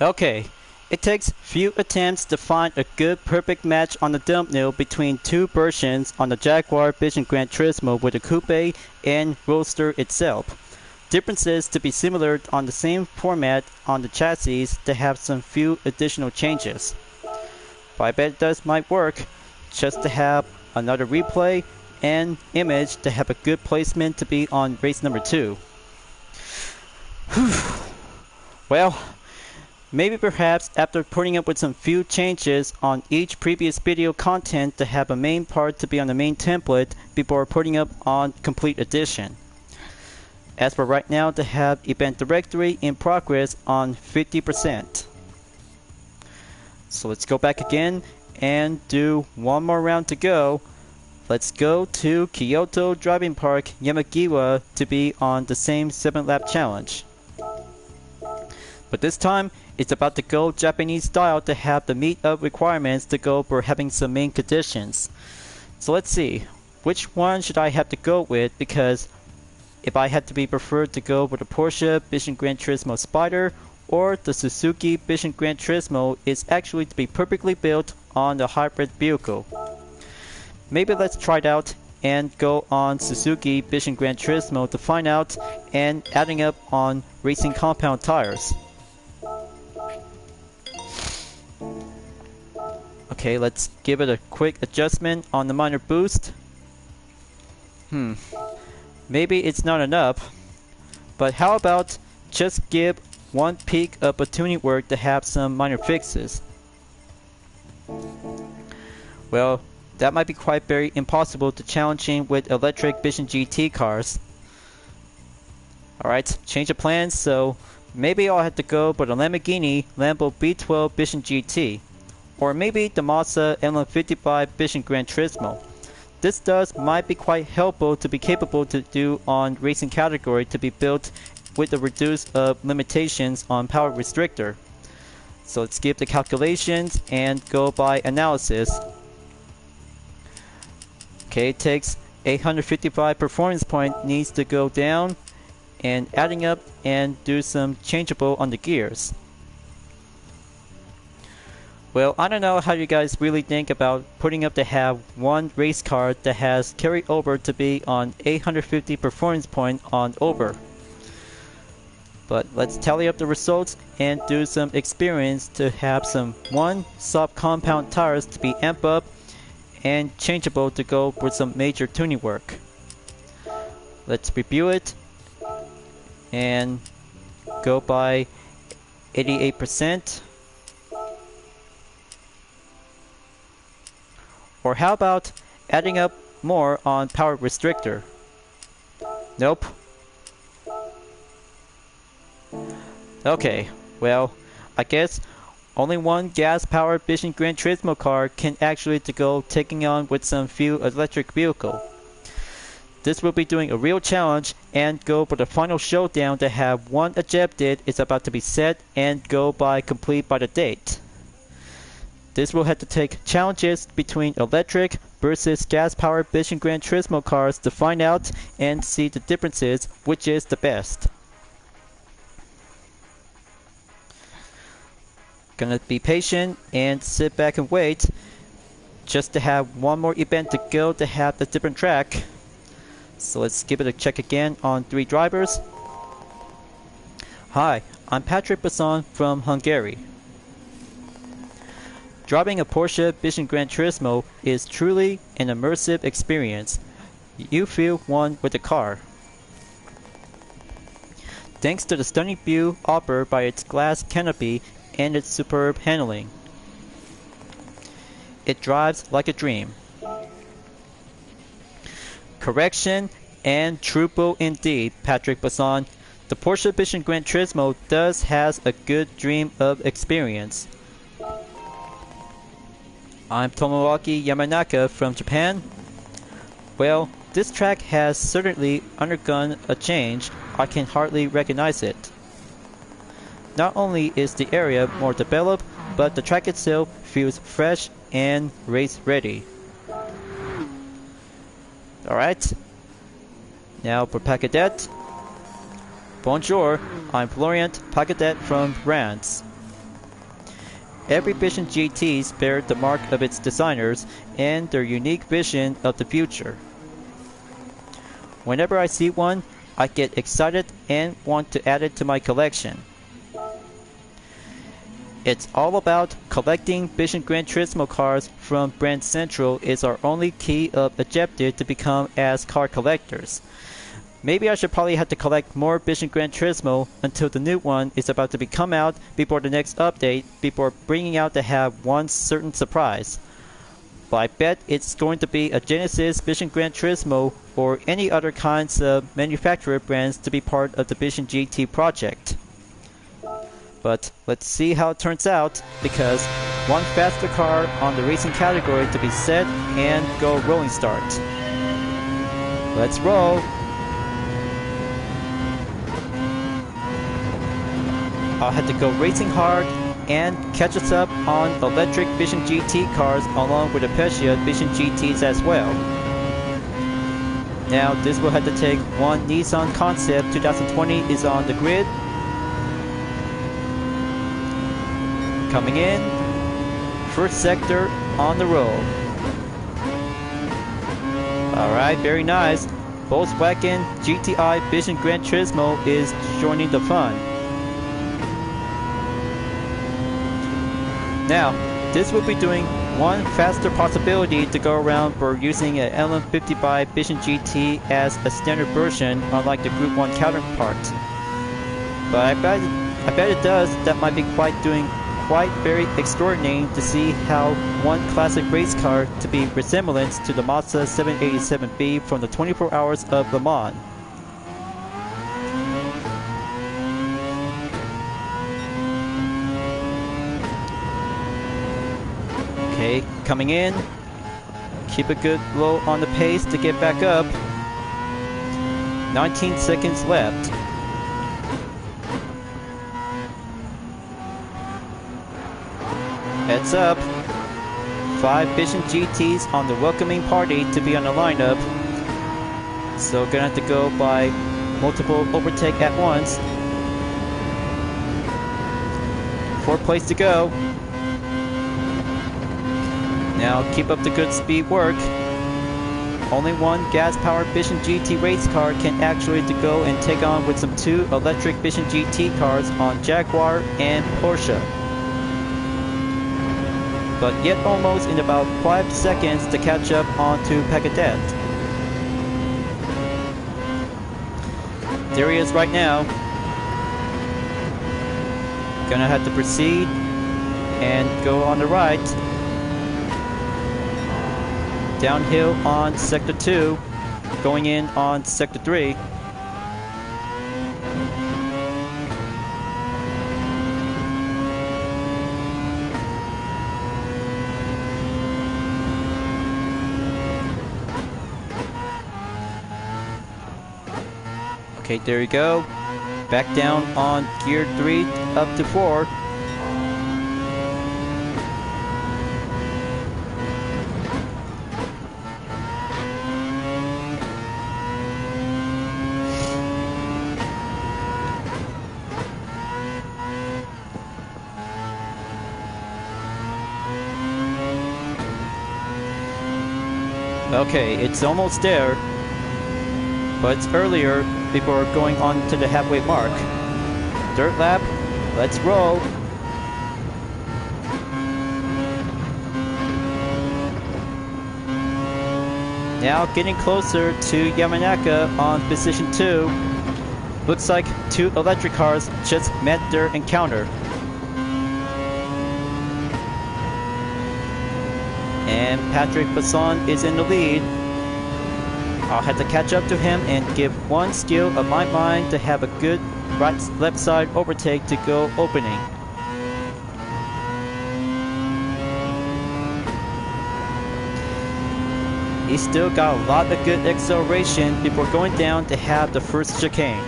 Okay, it takes few attempts to find a good perfect match on the thumbnail between 2 versions on the Jaguar Vision Gran Turismo with the coupe and roadster itself. Differences to be similar on the same format on the chassis to have some few additional changes. But I bet this might work just to have another replay and image to have a good placement to be on race number 2. Well, maybe perhaps after putting up with some few changes on each previous video content to have a main part to be on the main template before putting up on complete edition. As for right now, to have event directory in progress on 50%. So let's go back again and do one more round to go. Let's go to Kyoto Driving Park, Yamagiwa to be on the same 7-lap challenge. But this time, it's about to go Japanese style to have the meet-up requirements to go for having some main conditions. So let's see, which one should I have to go with, because if I had to be preferred to go with the Porsche Vision Gran Turismo Spider or the Suzuki Vision Gran Turismo is actually to be perfectly built on the hybrid vehicle. Maybe let's try it out and go on Suzuki Vision Gran Turismo to find out and adding up on racing compound tires. Okay, let's give it a quick adjustment on the minor boost. Maybe it's not enough, but how about just give one peak of a tuning work to have some minor fixes? Well, that might be quite very impossible to challenging with electric Vision GT cars. Alright, change of plans, so maybe I'll have to go for the Lamborghini Lambo B12 Vision GT. Or maybe the Mazda ML55 Vision Gran Turismo. This might be quite helpful to be capable to do on racing category to be built with the reduced limitations on power restrictor. So let's skip the calculations and go by analysis. Okay, it takes 855 performance point needs to go down and adding up and do some changeable on the gears. Well, I don't know how you guys really think about putting up to have one race car that has carried over to be on 850 performance point on over. But let's tally up the results and do some experience to have some one soft compound tires to be amp up and changeable to go with some major tuning work. Let's review it and go by 88%. Or how about adding up more on power restrictor? Nope. Okay, well, I guess only one gas-powered Vision Gran Turismo car can actually to go taking on with some few electric vehicle. This will be doing a real challenge and go for the final showdown to have one ejected is about to be set and go by complete by the date. This will have to take challenges between electric versus gas-powered Vision Gran Turismo cars to find out and see the differences which is the best. Gonna be patient and sit back and wait just to have one more event to go to have the different track. So let's give it a check again on 3 drivers. Hi, I'm Patrick Basson from Hungary. Driving a Porsche Vision Gran Turismo is truly an immersive experience. You feel one with the car. Thanks to the stunning view offered by its glass canopy and its superb handling. It drives like a dream. Correction and truthful indeed, Patrick Basson. The Porsche Vision Gran Turismo does has a good dream of experience. I'm Tomoaki Yamanaka from Japan. Well, this track has certainly undergone a change. I can hardly recognize it. Not only is the area more developed, but the track itself feels fresh and race ready. Alright, now for Pacadet. Bonjour, I'm Florent Pacadet from France. Every Vision GT bears the mark of its designers and their unique vision of the future. Whenever I see one, I get excited and want to add it to my collection. It's all about collecting Vision Gran Turismo cars from Brand Central is our only key of objective to become as car collectors. Maybe I should probably have to collect more Vision Gran Turismo until the new one is about to be come out before the next update before bringing out to have one certain surprise. But I bet it's going to be a Genesis Vision Gran Turismo or any other kinds of manufacturer brands to be part of the Vision GT project. But let's see how it turns out, because one faster car on the racing category to be set and go rolling start. Let's roll! I'll have to go racing hard and catch us up on electric Vision GT cars along with the Apecia Vision GTs as well. Now this will have to take one Nissan Concept 2020 is on the grid. Coming in, first sector on the roll. Alright, very nice. Volkswagen GTI Vision Gran Turismo is joining the fun. Now, this will be doing one faster possibility to go around for using an LM55 Vision GT as a standard version, unlike the Group 1 counterpart. But I bet it does. That might be quite very extraordinary to see how one classic race car to be resemblance to the Mazda 787B from the 24 Hours of Le Mans. Okay, coming in. Keep a good low on the pace to get back up. 19 seconds left. Heads up. 5 Vision GTs on the welcoming party to be on the lineup. So gonna have to go by multiple overtake at once. 4 plays to go. Now keep up the good speed work. Only one gas-powered Vision GT race car can actually go and take on with some 2 electric Vision GT cars on Jaguar and Porsche. But yet almost in about 5 seconds to catch up onto Pegadet. There he is right now. Gonna have to proceed and go on the right. Downhill on Sector 2, going in on Sector 3. Okay, there you go. Back down on gear 3 up to 4. Okay, it's almost there, but it's earlier before going on to the halfway mark. Dirt lap, let's roll. Now getting closer to Yamanaka on position 2. Looks like 2 electric cars just met their encounter. And Patrick Basson is in the lead. I'll have to catch up to him and give one skill of my mind to have a good left side overtake to go opening. He's still got a lot of good acceleration before going down to have the first chicane.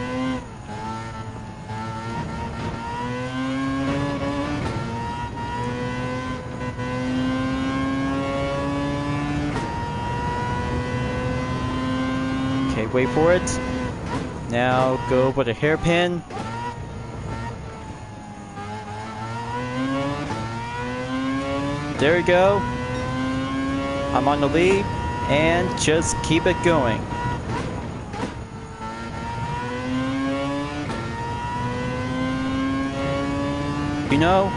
Okay, wait for it. Now go for the hairpin. There you go. I'm on the lead and just keep it going. You know,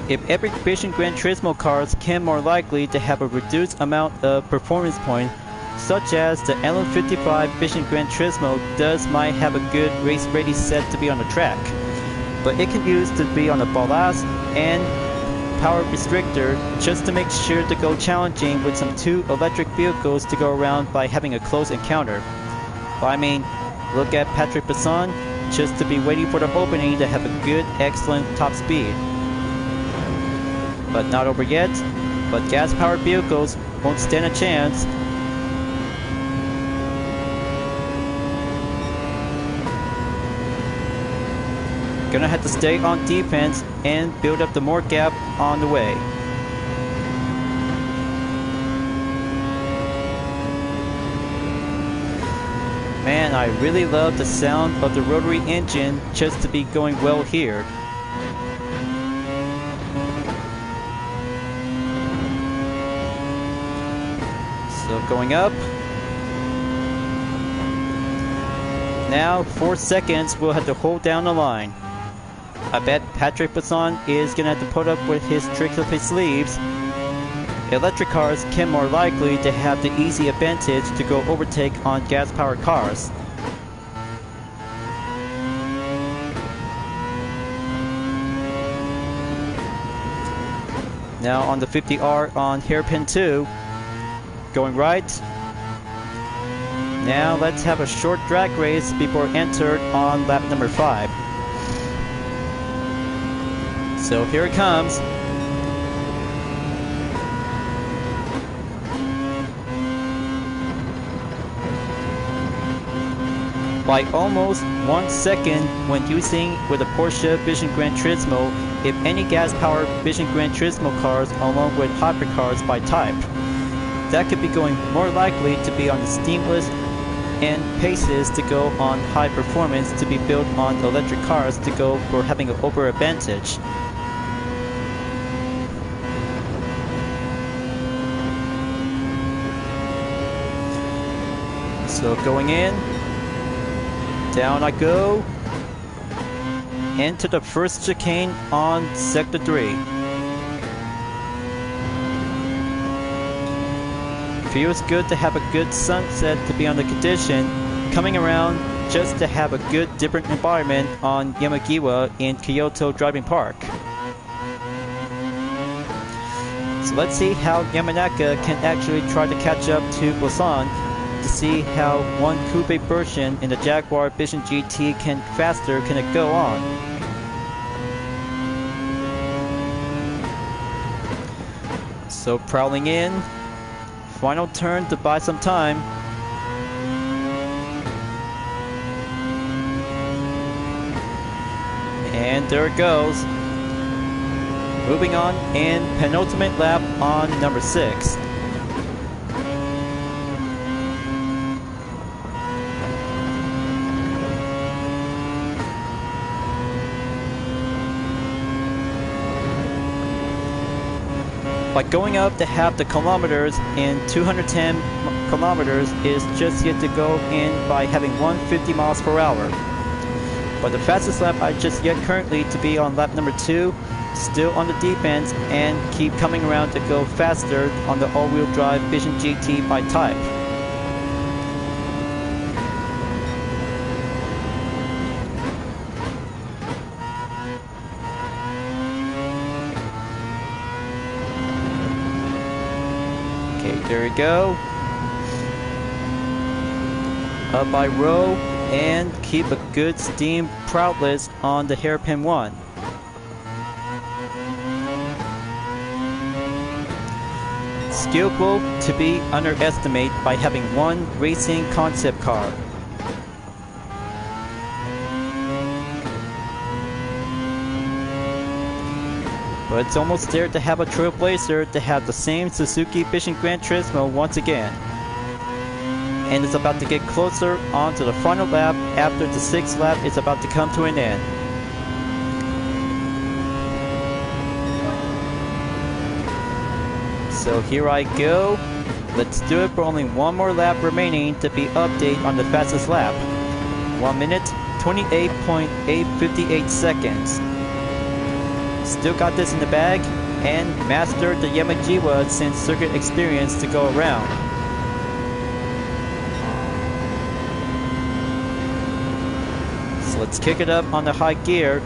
if every Vision Gran Turismo cars can more likely to have a reduced amount of performance points, such as the LM55 Vision Gran Turismo might have a good race ready set to be on the track, but it can use to be on the ballast and power restrictor just to make sure to go challenging with some 2 electric vehicles to go around by having a close encounter. But I mean, look at Patrick Basson just to be waiting for the opening to have a good, excellent top speed. But not over yet, but gas-powered vehicles won't stand a chance. Gonna have to stay on defense and build up the more gap on the way. Man, I really love the sound of the rotary engine just to be going well here. So going up. Now 4 seconds, we'll have to hold down the line. I bet Patrick Basson is gonna have to put up with his tricks up his sleeves. Electric cars can more likely to have the easy advantage to go overtake on gas-powered cars. Now on the 50R on hairpin 2, going right. Now let's have a short drag race before entered on lap number 5. So here it comes. By almost 1 second when using with a Porsche Vision Gran Turismo, if any gas-powered Vision Gran Turismo cars along with hypercars by type. That could be going more likely to be on the steamless and paces to go on high performance to be built on electric cars to go for having an over advantage. So going in, down I go, into the first chicane on Sector 3. Feels good to have a good sunset to be on the condition, coming around just to have a good different environment on Yamagiwa in Kyoto Driving Park. So let's see how Yamanaka can actually try to catch up to Busan to see how one coupe version in the Jaguar Vision GT can it go on. So prowling in, final turn to buy some time. And there it goes. Moving on in penultimate lap on number 6. By going up to have the kilometers in 210 kilometers is just yet to go in by having 150 miles per hour. But the fastest lap I just yet currently to be on lap number 2, still on the deep end and keep coming around to go faster on the all-wheel drive Vision GT by type. There we go. Up by row and keep a good steam proutless on the hairpin 1. Skillful to be underestimated by having one racing concept car. But it's almost there to have a trailblazer to have the same Suzuki Vision Gran Turismo once again. And it's about to get closer onto the final lap after the 6th lap is about to come to an end. So here I go. Let's do it for only one more lap remaining to be updated on the fastest lap. 1 minute, 28.858 seconds. Still got this in the bag, and mastered the Yamagiwa since circuit experience to go around. So let's kick it up on the high gear.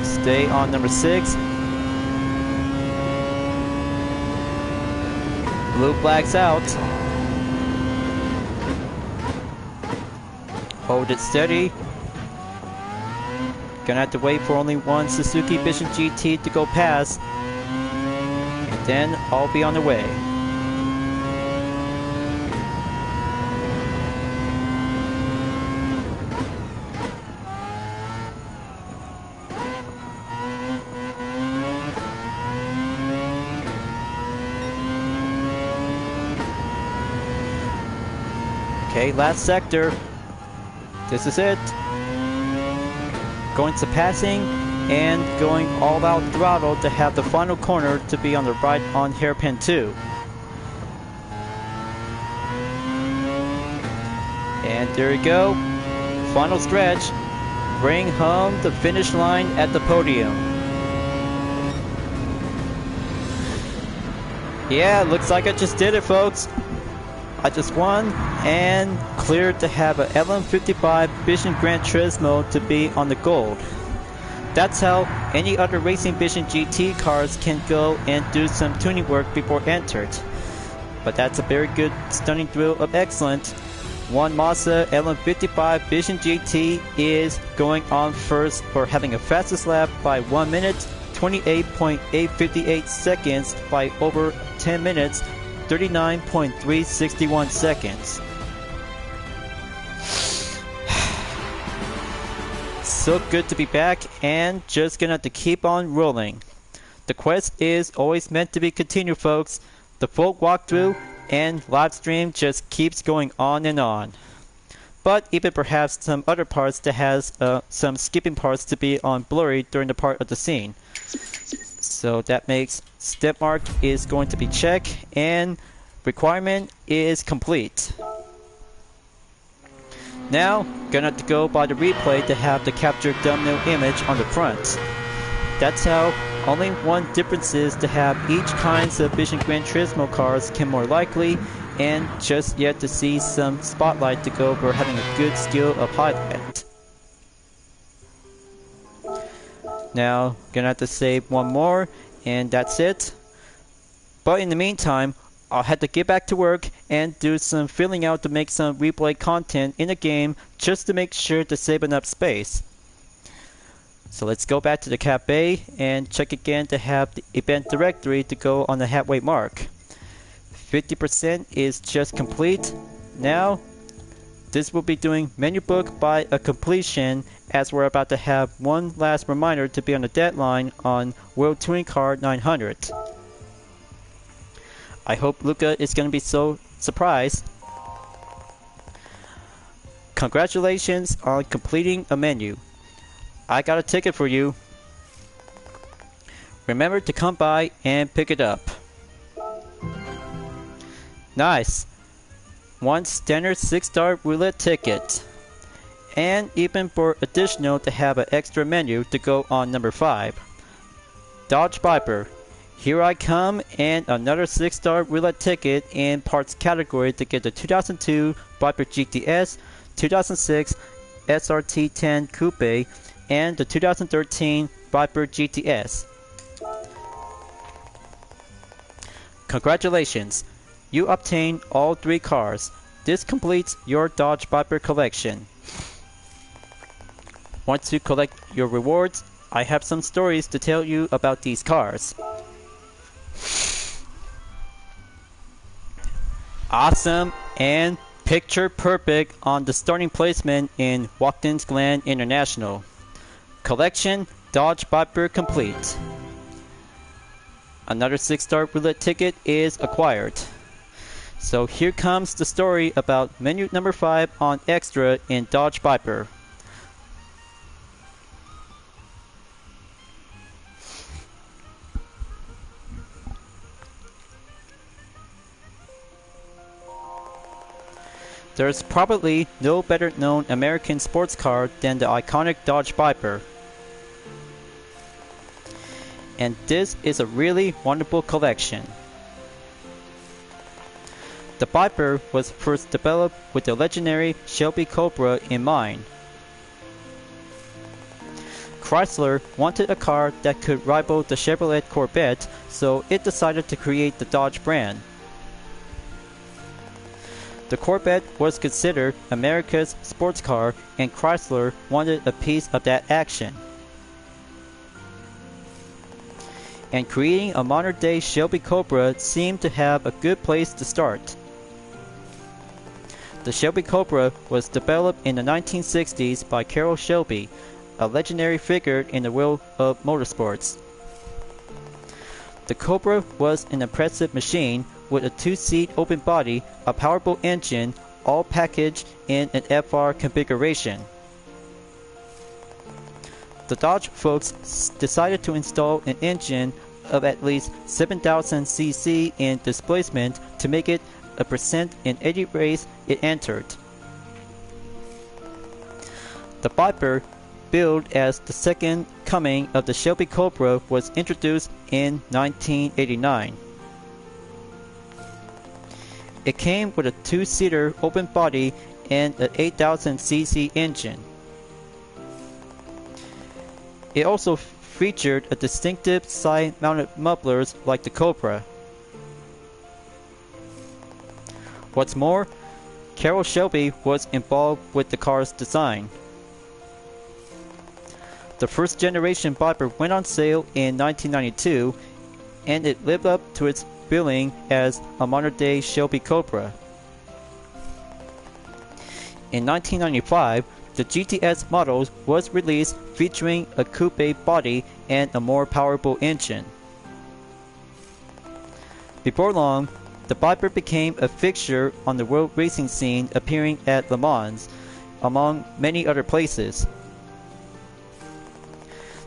Stay on number 6. Blue flags out. Hold it steady. Gonna have to wait for only one Suzuki Vision GT to go past, and then I'll be on the way. Okay, last sector. This is it. Going to passing and going all out throttle to have the final corner to be on the right on hairpin 2. And there you go. Final stretch. Bring home the finish line at the podium. Yeah, looks like I just did it, folks. I just won and cleared to have a LM55 Vision Gran Turismo to be on the gold. That's how any other Racing Vision GT cars can go and do some tuning work before entered. But that's a very good stunning thrill of excellent. One Mazda LM55 Vision GT is going on first for having a fastest lap by 1 minute, 28.858 seconds by over 10 minutes, 39.361 seconds. so good to be back and just gonna have to keep on rolling. The quest is always meant to be continued, folks. The full walkthrough and live stream just keeps going on and on. But even perhaps some other parts that has some skipping parts to be on blurry during the part of the scene. So that makes step mark is going to be checked and requirement is complete. Now, gonna have to go by the replay to have the captured thumbnail image on the front. That's how only one difference is to have each kinds of Vision Gran Turismo cars can more likely and just yet to see some spotlight to go for having a good skill of highlight. Now, gonna have to save one more and that's it. But in the meantime, I'll have to get back to work and do some filling out to make some replay content in the game just to make sure to save enough space. So let's go back to the cafe and check again to have the event directory to go on the halfway mark. 50% is just complete. Now, this will be doing menu book by a completion as we're about to have one last reminder to be on the deadline on World Touring Car 900. I hope Luca is going to be so surprised. Congratulations on completing a menu. I got a ticket for you. Remember to come by and pick it up. Nice. One standard 6-star roulette ticket. And even for additional to have an extra menu to go on number 5. Dodge Viper. Here I come and another 6-star roulette ticket in parts category to get the 2002 Viper GTS, 2006 SRT10 Coupe, and the 2013 Viper GTS. Congratulations! You obtained all 3 cars. This completes your Dodge Viper collection. Once you collect your rewards, I have some stories to tell you about these cars. Awesome and picture perfect on the starting placement in Watkins Glen International. Collection Dodge Viper complete. Another 6-star roulette ticket is acquired. So here comes the story about menu number 5 on extra in Dodge Viper. There's probably no better known American sports car than the iconic Dodge Viper. And this is a really wonderful collection. The Viper was first developed with the legendary Shelby Cobra in mind. Chrysler wanted a car that could rival the Chevrolet Corvette, so it decided to create the Dodge brand. The Corvette was considered America's sports car, and Chrysler wanted a piece of that action. And creating a modern-day Shelby Cobra seemed to have a good place to start. The Shelby Cobra was developed in the 1960s by Carroll Shelby, a legendary figure in the world of motorsports. The Cobra was an impressive machine with a 2-seat open body, a powerful engine, all packaged in an FR configuration. The Dodge folks decided to install an engine of at least 7,000 cc in displacement to make it a percent in any race it entered. The Viper, billed as the second coming of the Shelby Cobra, was introduced in 1989. It came with a 2-seater open body and an 8,000 cc engine. It also featured a distinctive side-mounted mufflers like the Cobra. What's more, Carroll Shelby was involved with the car's design. The first generation Viper went on sale in 1992, and it lived up to its billing as a modern-day Shelby Cobra. In 1995, the GTS model was released featuring a coupe body and a more powerful engine. Before long, the Viper became a fixture on the world racing scene, appearing at Le Mans, among many other places.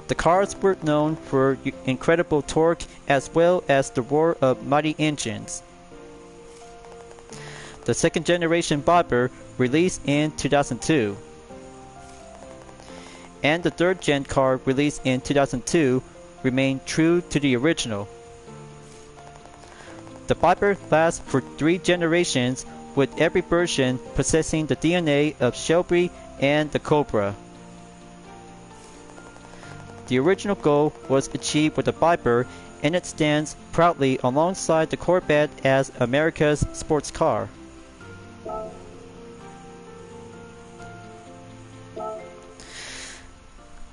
The cars were known for incredible torque as well as the roar of mighty engines. The second generation Viper released in 2002, and the third gen car released in 2002 remained true to the original. The Viper lasts for 3 generations, with every version possessing the DNA of Shelby and the Cobra. The original goal was achieved with the Viper, and it stands proudly alongside the Corvette as America's sports car.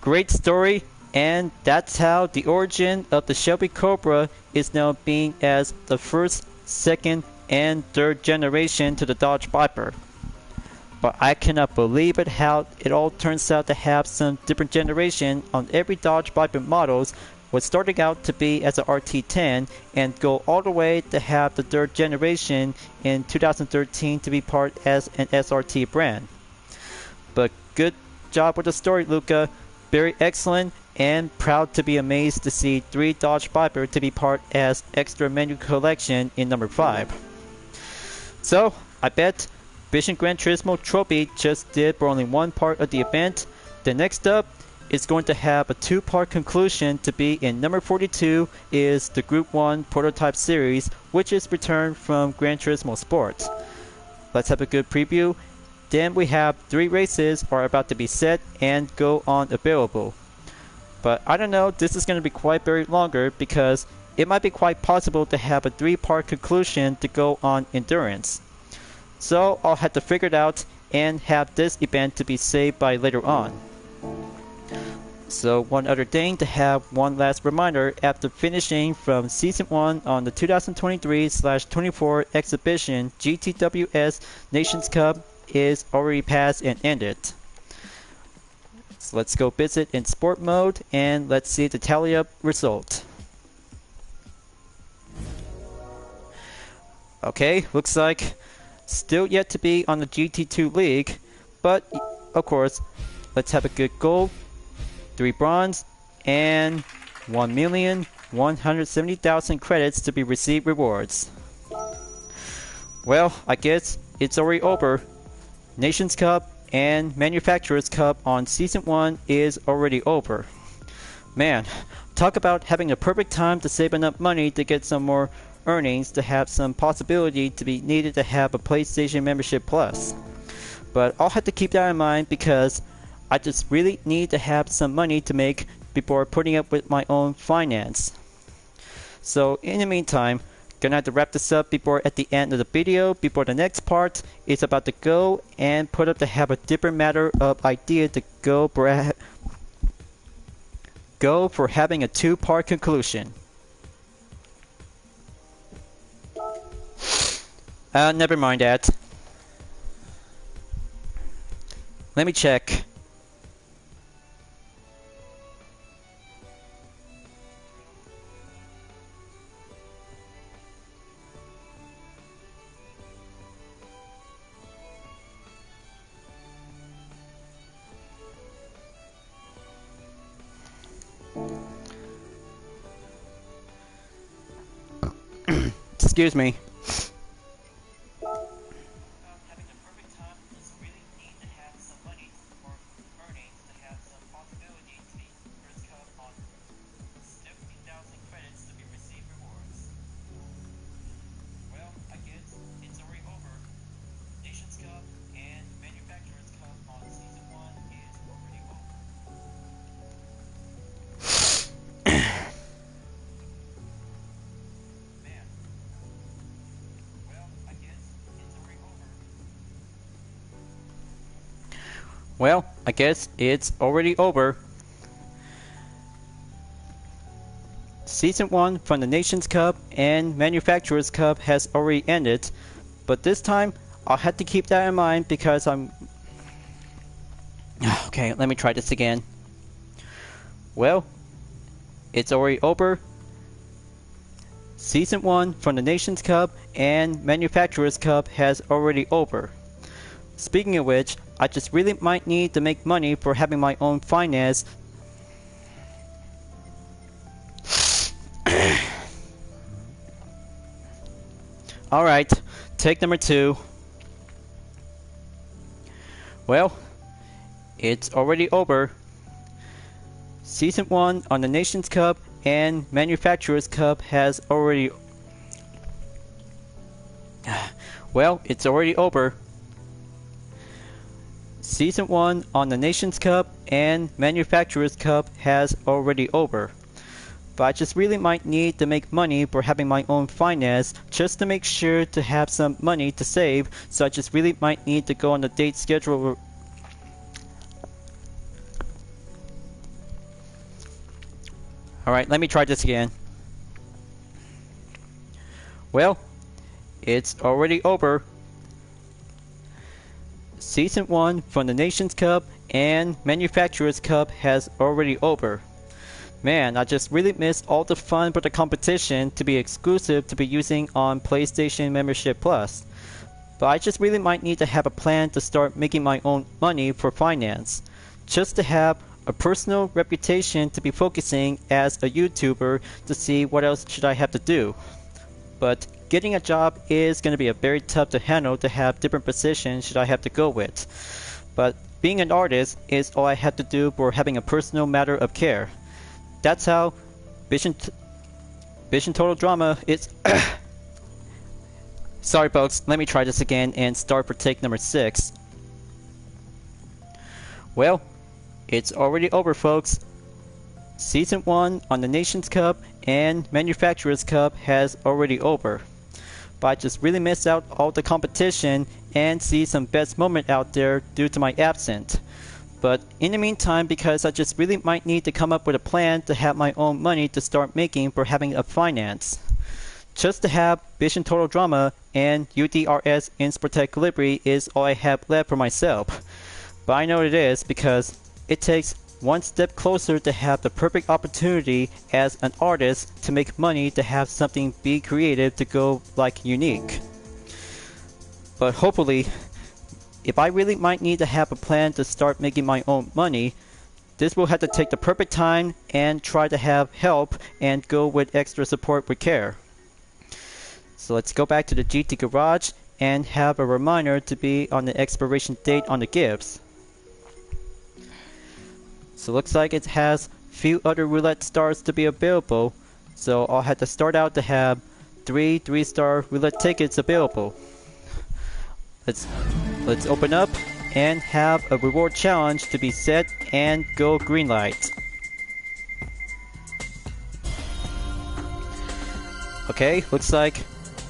Great story, and that's how the origin of the Shelby Cobra is now being as the first, second, and third generation to the Dodge Viper. But I cannot believe it how it all turns out to have some different generation on every Dodge Viper models, was starting out to be as a RT10 and go all the way to have the third generation in 2013 to be part as an SRT brand. But good job with the story, Luca. Very excellent, and proud to be amazed to see 3 Dodge Viper to be part as extra menu collection in number 5. So, I bet Vision Gran Turismo Trophy just did for only one part of the event. The next up is going to have a 2-part conclusion to be in number 42 is the Group 1 Prototype Series, which is returned from Gran Turismo Sport. Let's have a good preview. Then we have 3 races are about to be set and go on available. But I don't know, this is going to be quite very longer because it might be quite possible to have a 3-part conclusion to go on Endurance. So I'll have to figure it out and have this event to be saved by later on. So one other thing, to have one last reminder, after finishing from Season 1 on the 2023/24 exhibition, GTWS Nations Cup is already passed and ended. So let's go visit in sport mode and let's see the tally up result. Okay, looks like still yet to be on the GT2 League, but of course, let's have a good gold, 3 bronze, and 1,170,000 credits to be received rewards. Well, I guess it's already over. Nations Cup and Manufacturers Cup on Season 1 is already over. Man, talk about having a perfect time to save enough money to get some more earnings to have some possibility to be needed to have a PlayStation Membership Plus. But I'll have to keep that in mind because I just really need to have some money to make before putting up with my own finance. So in the meantime, gonna have to wrap this up before at the end of the video, before the next part is about to go and put up to have a different matter of idea to go for having a 2-part conclusion. Never mind that. Let me check. Excuse me. Well, I guess it's already over. Season 1 from the Nations Cup and Manufacturers Cup has already ended, but this time I'll have to keep that in mind because Okay, let me try this again. Well, it's already over. Season 1 from the Nations Cup and Manufacturers Cup has already over. Speaking of which, I just really might need to make money for having my own finance. Alright, take number 2. Well, it's already over. Season 1 on the Nations Cup and Manufacturers Cup has already... Well, it's already over. Season 1 on the Nations Cup and Manufacturers Cup has already over. But I just really might need to make money for having my own finance just to make sure to have some money to save, so I just really might need to go on the date schedule. Alright, let me try this again. Well, it's already over. Season 1 from the Nations Cup and Manufacturers Cup has already over. Man, I just really missed all the fun for the competition to be exclusive to be using on PlayStation Membership Plus. But I just really might need to have a plan to start making my own money for finance, just to have a personal reputation to be focusing as a YouTuber to see what else should I have to do. But getting a job is going to be a very tough to handle to have different positions should I have to go with. But being an artist is all I have to do for having a personal matter of care. That's how Vision Total Drama is... Sorry folks, let me try this again and start for take number 6. Well, it's already over folks. Season 1 on the Nations Cup and Manufacturers Cup has already over. But I just really missed out all the competition and see some best moment out there due to my absence. But in the meantime, because I just really might need to come up with a plan to have my own money to start making for having a finance. Just to have Vision Total Drama and UDRS Insportec Livery is all I have left for myself. But I know it is because it takes one step closer to have the perfect opportunity as an artist to make money to have something be creative to go like unique. But hopefully, if I really might need to have a plan to start making my own money, this will have to take the perfect time and try to have help and go with extra support with care. So let's go back to the GT Garage and have a reminder to be on the expiration date on the gifts. So looks like it has few other roulette stars to be available, so I'll have to start out to have 3 3-star roulette tickets available. Let's open up and have a reward challenge to be set and go green light. Okay, looks like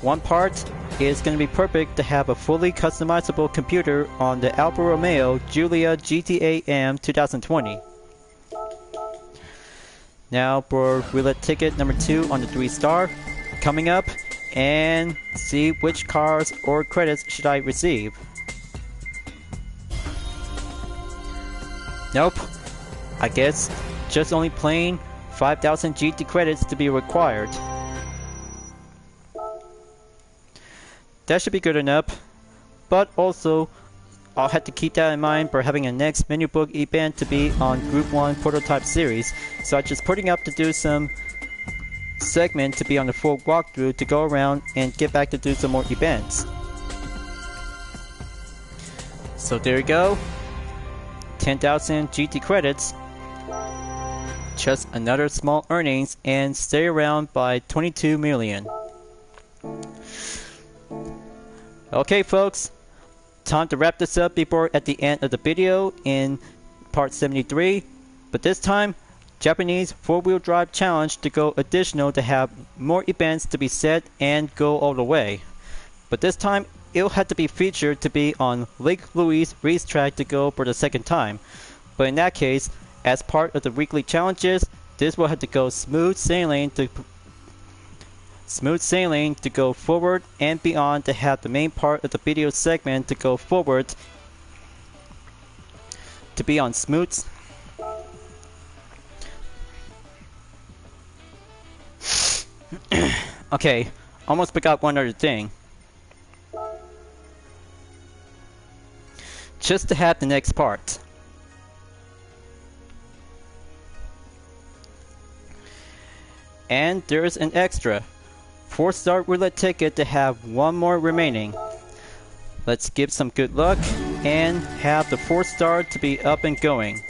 one part is going to be perfect to have a fully customizable computer on the Alfa Romeo Giulia GTA M 2020. Now for roulette ticket number 2 on the 3-star, coming up, and see which cars or credits should I receive. Nope, I guess just only plain 5,000 GT credits to be required. That should be good enough, but also I'll have to keep that in mind for having a next menu book event to be on Group 1 Prototype Series, so I'm just putting up to do some segment to be on the full walkthrough to go around and get back to do some more events. So there you go, 10,000 GT credits, just another small earnings, and stay around by 22 million. Okay folks, time to wrap this up before at the end of the video in part 73, but this time Japanese 4-wheel drive challenge to go additional to have more events to be set and go all the way. But this time it'll have to be featured to be on Lake Louise racetrack to go for the second time. But in that case, as part of the weekly challenges, this will have to go smooth sailing to go forward and beyond to have the main part of the video segment to go forward to be on smooths. Okay, almost forgot one other thing. Just to have the next part. And there's an extra 4-star roulette ticket to have one more remaining. Let's give some good luck and have the 4-star to be up and going.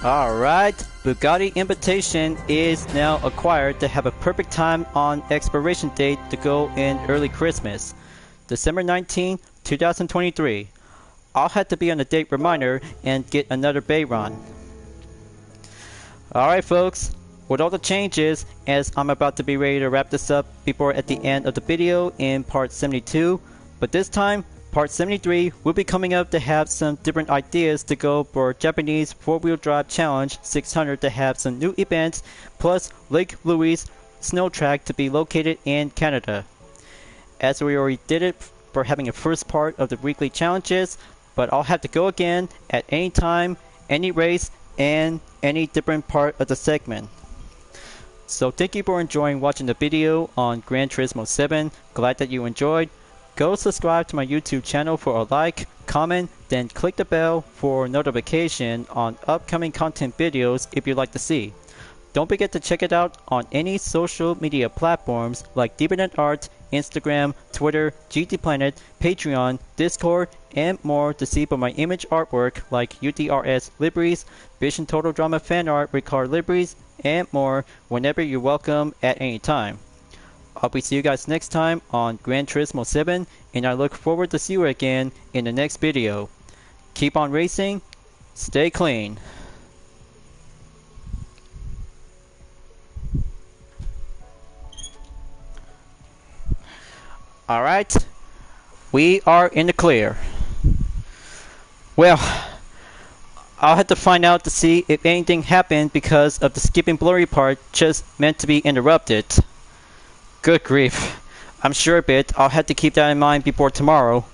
Alright, Bugatti Invitation is now acquired to have a perfect time on expiration date to go in early Christmas, December 19, 2023. I'll have to be on the date reminder and get another bay run. Alright folks, with all the changes, as I'm about to be ready to wrap this up before at the end of the video in part 72, but this time, part 73 will be coming up to have some different ideas to go for Japanese 4-wheel drive challenge 600 to have some new events, plus Lake Louise snow track to be located in Canada. As we already did it for having a first part of the weekly challenges, but I'll have to go again at any time, any race, and any different part of the segment. So thank you for enjoying watching the video on Gran Turismo 7. Glad that you enjoyed. Go subscribe to my YouTube channel for a like, comment, then click the bell for notification on upcoming content videos if you'd like to see. Don't forget to check it out on any social media platforms like DeviantArt, Instagram, Twitter, GT Planet, Patreon, Discord, and more to see for my image artwork like UTRS liveries, Vision Total Drama fan art with car liveries, and more whenever you're welcome at any time. I'll be see you guys next time on Gran Turismo 7, and I look forward to see you again in the next video. Keep on racing, stay clean. Alright, we are in the clear. Well, I'll have to find out to see if anything happened because of the skipping blurry part just meant to be interrupted. Good grief. I'm sure a bit. I'll have to keep that in mind before tomorrow.